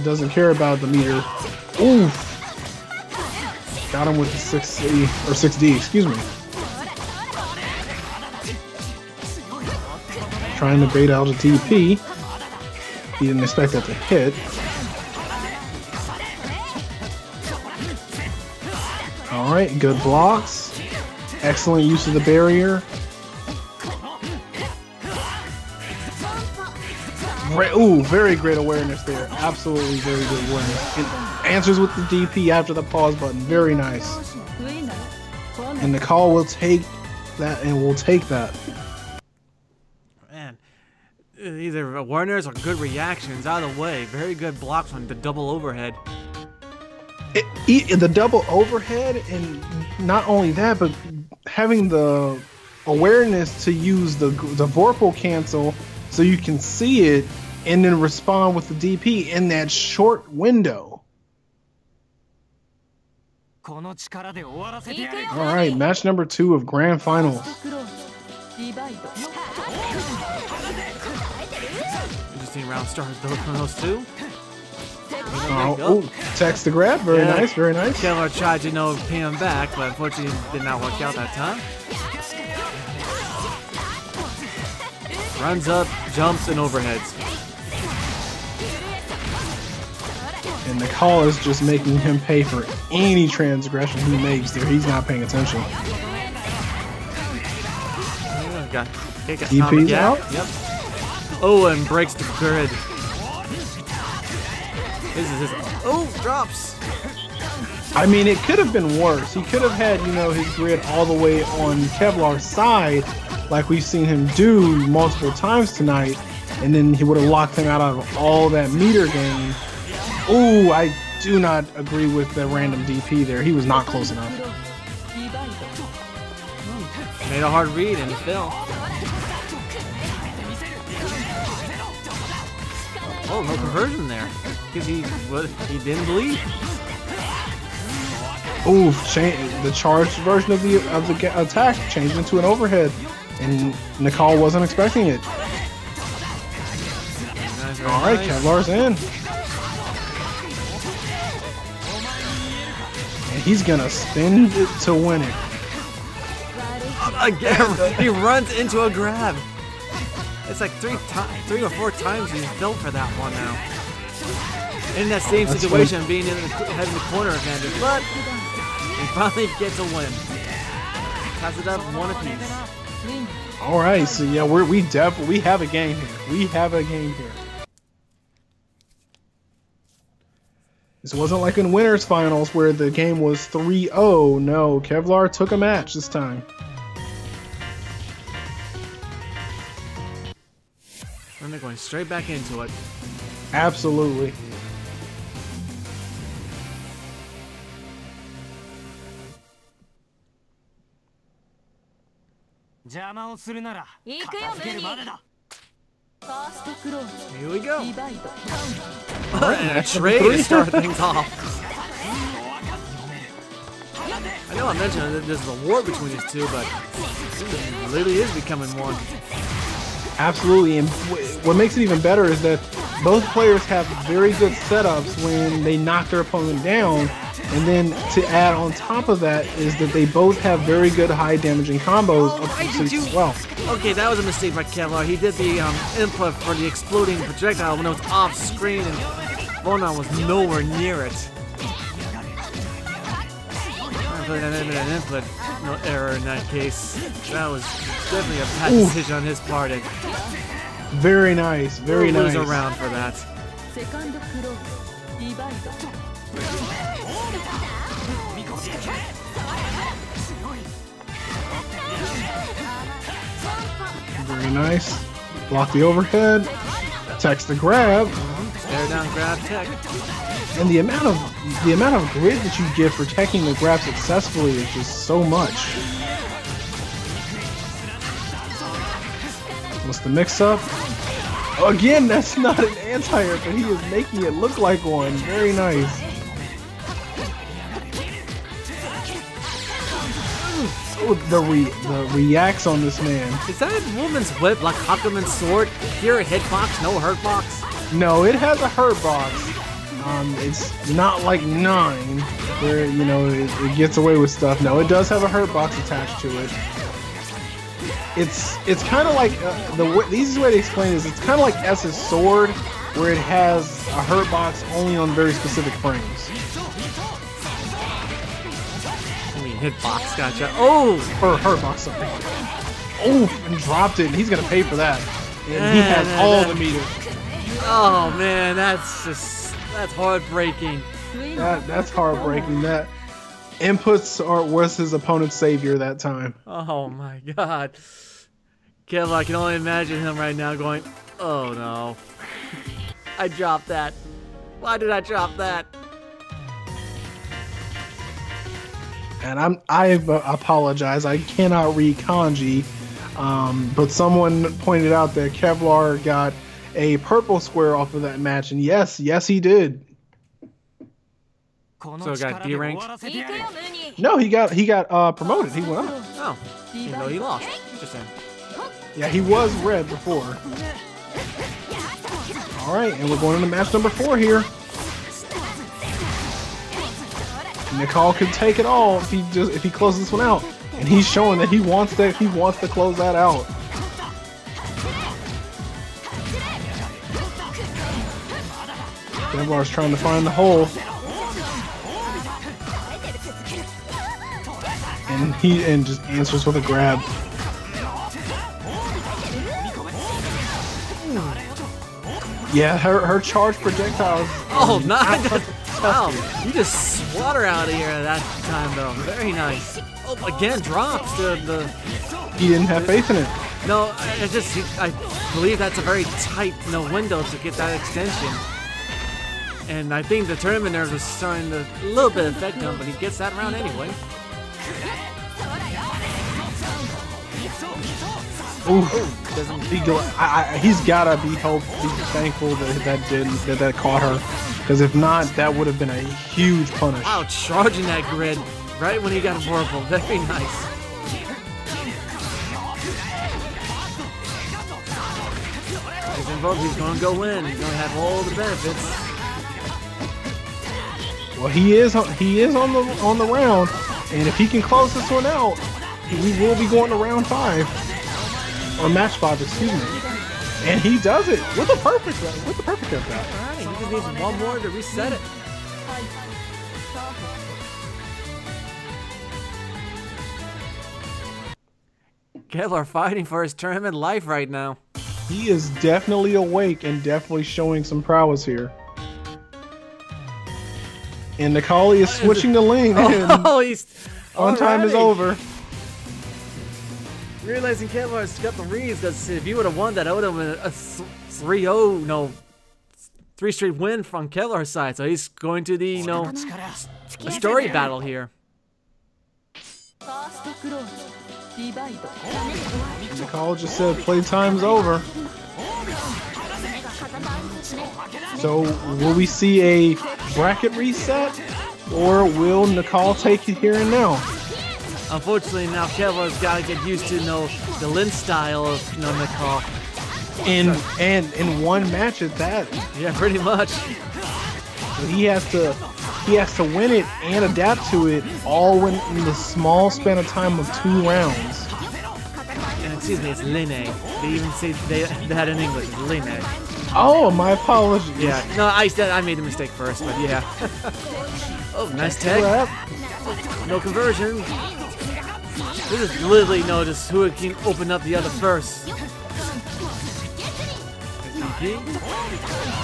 doesn't care about the meter. Oof! Got him with the 6C or 6D, excuse me. Trying to bait out a TP. He didn't expect that to hit. Alright, good blocks. Excellent use of the barrier. Ooh, very great awareness there. Absolutely very good awareness. And answers with the DP after the pause button. Very nice. And the call will take that and will take that. Man, either awareness or good reactions. Either way, very good blocks on the double overhead. The double overhead, and not only that, but having the awareness to use the Vorpal cancel so you can see it and then respond with the DP in that short window. Alright, match number 2 of Grand Finals. 16 round starts from those 2. Oh, text to grab. Very nice, very nice. Kevlar tried to pin him back, but unfortunately it did not work out that time. Runs up, jumps, and overheads. And the call is just making him pay for any transgression he makes there. He's not paying attention. DP's out? Yep. Oh, and breaks the grid. This is his. Oh, drops. I mean, it could have been worse. He could have had, his grid all the way on Kevlar's side, like we've seen him do multiple times tonight, and then he would have locked him out of all that meter game. Ooh, I do not agree with the random DP there. He was not close enough. Made a hard read and fell. Oh, no conversion there. Because he didn't bleed. Ooh, the charged version of the attack changed into an overhead, and Nicole wasn't expecting it. Nice, all right, nice. Kevlar's in. And he's gonna spin it to win it. Again, he runs into a grab. It's like three or four times he's built for that one now. In that same situation, being having the corner advantage, but he finally gets a win. Ties it up one apiece. All right, so yeah, we have a game here. We have a game here. This wasn't like in winners finals where the game was 3-0. No, Kevlar took a match this time. And they're going straight back into it. Absolutely. Here we go. And a trade to start things off. I know I mentioned that there's a war between these two, but it literally is becoming one. Absolutely, and what makes it even better is that both players have very good setups when they knock their opponent down, and then to add on top of that is that they both have very good high damaging combos up to 6 as well. Okay, that was a mistake by Kevlar. He did the input for the exploding projectile when it was off screen, and Ronan was nowhere near it. I feel like that had an input error in that case. That was definitely a bad decision on his part. And very nice, very nice. Lose around for that. Very nice. Block the overhead. Text the grab. Stare down grab tech. And the amount of grid that you get for teching the grab successfully is just so much. What's the mix-up? Again, that's not an anti-air, but he is making it look like one. Very nice. Oh, the reacts on this man. Is that a woman's whip like Hakumen's sword? Here a hitbox, no hurt box? No, it has a hurt box. It's not like 9, where it gets away with stuff. No, it does have a hurt box attached to it. It's kind of like the easiest way to explain it is it's kind of like S's sword, where it has a hurt box only on very specific frames. I mean, hitbox, gotcha. Oh, or hurt box, sorry. Oh, and dropped it. He's gonna pay for that. And he has all the meters. Oh man, that's heartbreaking. That's heartbreaking. That inputs was his opponent's savior that time. Oh my god. Kevlar, I can only imagine him right now going, oh no. I dropped that. Why did I drop that? And I apologize. I cannot read kanji. But someone pointed out that Kevlar got a purple square off of that match, and yes, he did. So got D ranked? No, he got promoted. He went up. Oh, even though he lost. Interesting. Yeah, he was red before. All right, and we're going into match number 4 here. Nicole can take it all if he closes this one out, and he's showing that he wants to close that out. Kevlar's trying to find the hole. And just answers with a grab. Yeah, her charged projectiles. Oh, nice! Wow, you just swat her out of here that time, though. Very nice. Oh, again, drops the. He didn't have faith in it. No, I believe that's a very tight window to get that extension. And I think the tournament nerves are starting to a little bit affect him, but he gets that round anyway. He's gotta be thankful that caught her, because if not, that would have been a huge punish. Wow, charging that grid right when he got a vorpal. Very nice. He's involved. He's gonna go in. He's gonna have all the benefits. Well, he is on the round, and if he can close this one out, we will be going to round 5 or match 5, excuse me. And he does it with a perfect attack. All right, he just needs one more to reset it. Kevlar fighting for his tournament life right now. He is definitely awake and definitely showing some prowess here. And Nikali is switching the lane. Oh, he's on time is over. Realizing Kevlar's got the reads, because if you would have won that, that would have been a 3-0, no, 3 straight win from Kevlar's side. So he's going to the, a story battle here. Nikali just said playtime's over. So will we see a bracket reset, or will Nikali take it here and now? Unfortunately, now Kevlar's got to get used to the Lin style of Nikali. And in one match at that. Yeah, pretty much. But he has to win it and adapt to it all in the small span of time of 2 rounds. And excuse me, it's Lin. They even say they had in English. It's Lin. Oh, my apologies. Yeah, no, I made the mistake first, but yeah. Oh, nice tag. No conversion. This is literally just who can open up the other first.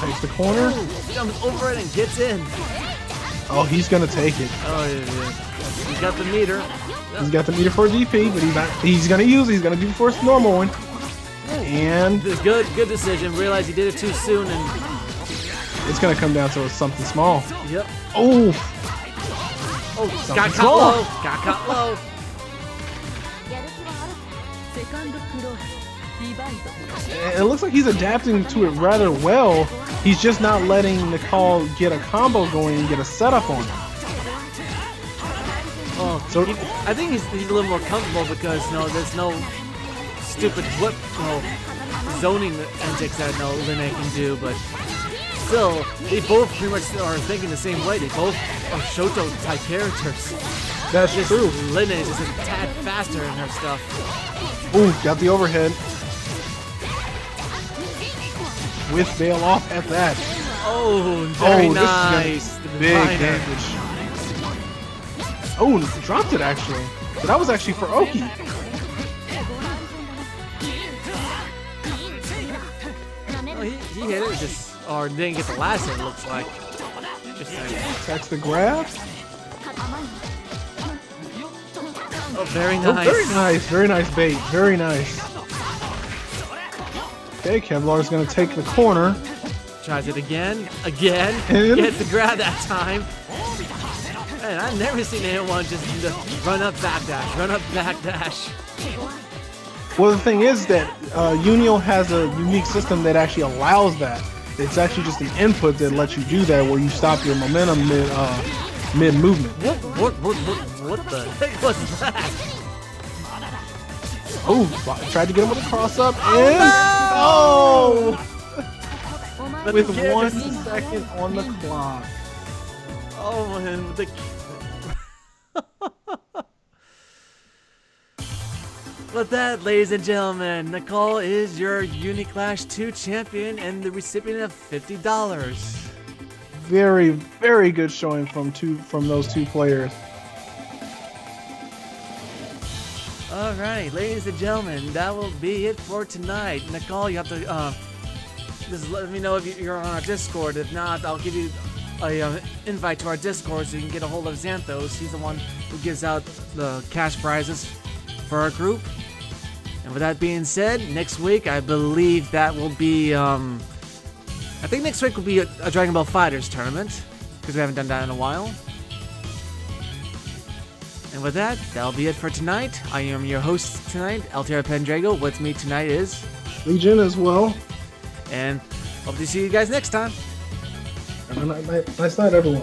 Takes the corner. Jumps over it and gets in. Oh, he's gonna take it. Oh yeah. He's got the meter. He's got the meter for a DP, but he's gonna use it. He's gonna do first normal one. And good decision. Realized he did it too soon, and it's gonna come down to something small. Yep. Oh, got caught low. Got caught low. It looks like he's adapting to it rather well. He's just not letting Nikali get a combo going and get a setup on him. Oh, so I think he's a little more comfortable because there's no stupid whip, zoning antics that Lin can do, but still, they both pretty much are thinking the same way. They both are Shoto type characters. That's true. Lin is just a tad faster in her stuff. Ooh, got the overhead. With bail off at that. Oh, very nice. Big damage. Oh, dropped it actually. So that was actually for Oki. Oh, he hit it, or didn't get the last hit, it looks like. Attacks the grab. Oh, very nice. Oh, very nice. Very nice bait. Very nice. Okay, Kevlar's gonna take the corner. Tries it again. And gets the grab that time. Man, I've never seen anyone just run up backdash, run up backdash. Well, the thing is that Unio has a unique system that actually allows that. It's actually just an input that lets you do that, where you stop your momentum mid movement. What the heck was that? Oh, tried to get him with a cross up, and with 1 second on the clock. Oh man, With that, ladies and gentlemen, Nikali is your UniClash 2 champion and the recipient of $50. Very, very good showing from those 2 players. Alright, ladies and gentlemen, that will be it for tonight. Nikali, you have to just let me know if you're on our Discord. If not, I'll give you a invite to our Discord so you can get a hold of Xanthos. He's the one who gives out the cash prizes for our group. And with that being said, next week I believe that will be I think next week will be a Dragon Ball Fighters tournament, because we haven't done that in a while. And with that, that'll be it for tonight. I am your host tonight, Altria Pendrago. With me tonight is Legion as well. And hope to see you guys next time. Nice night, everyone.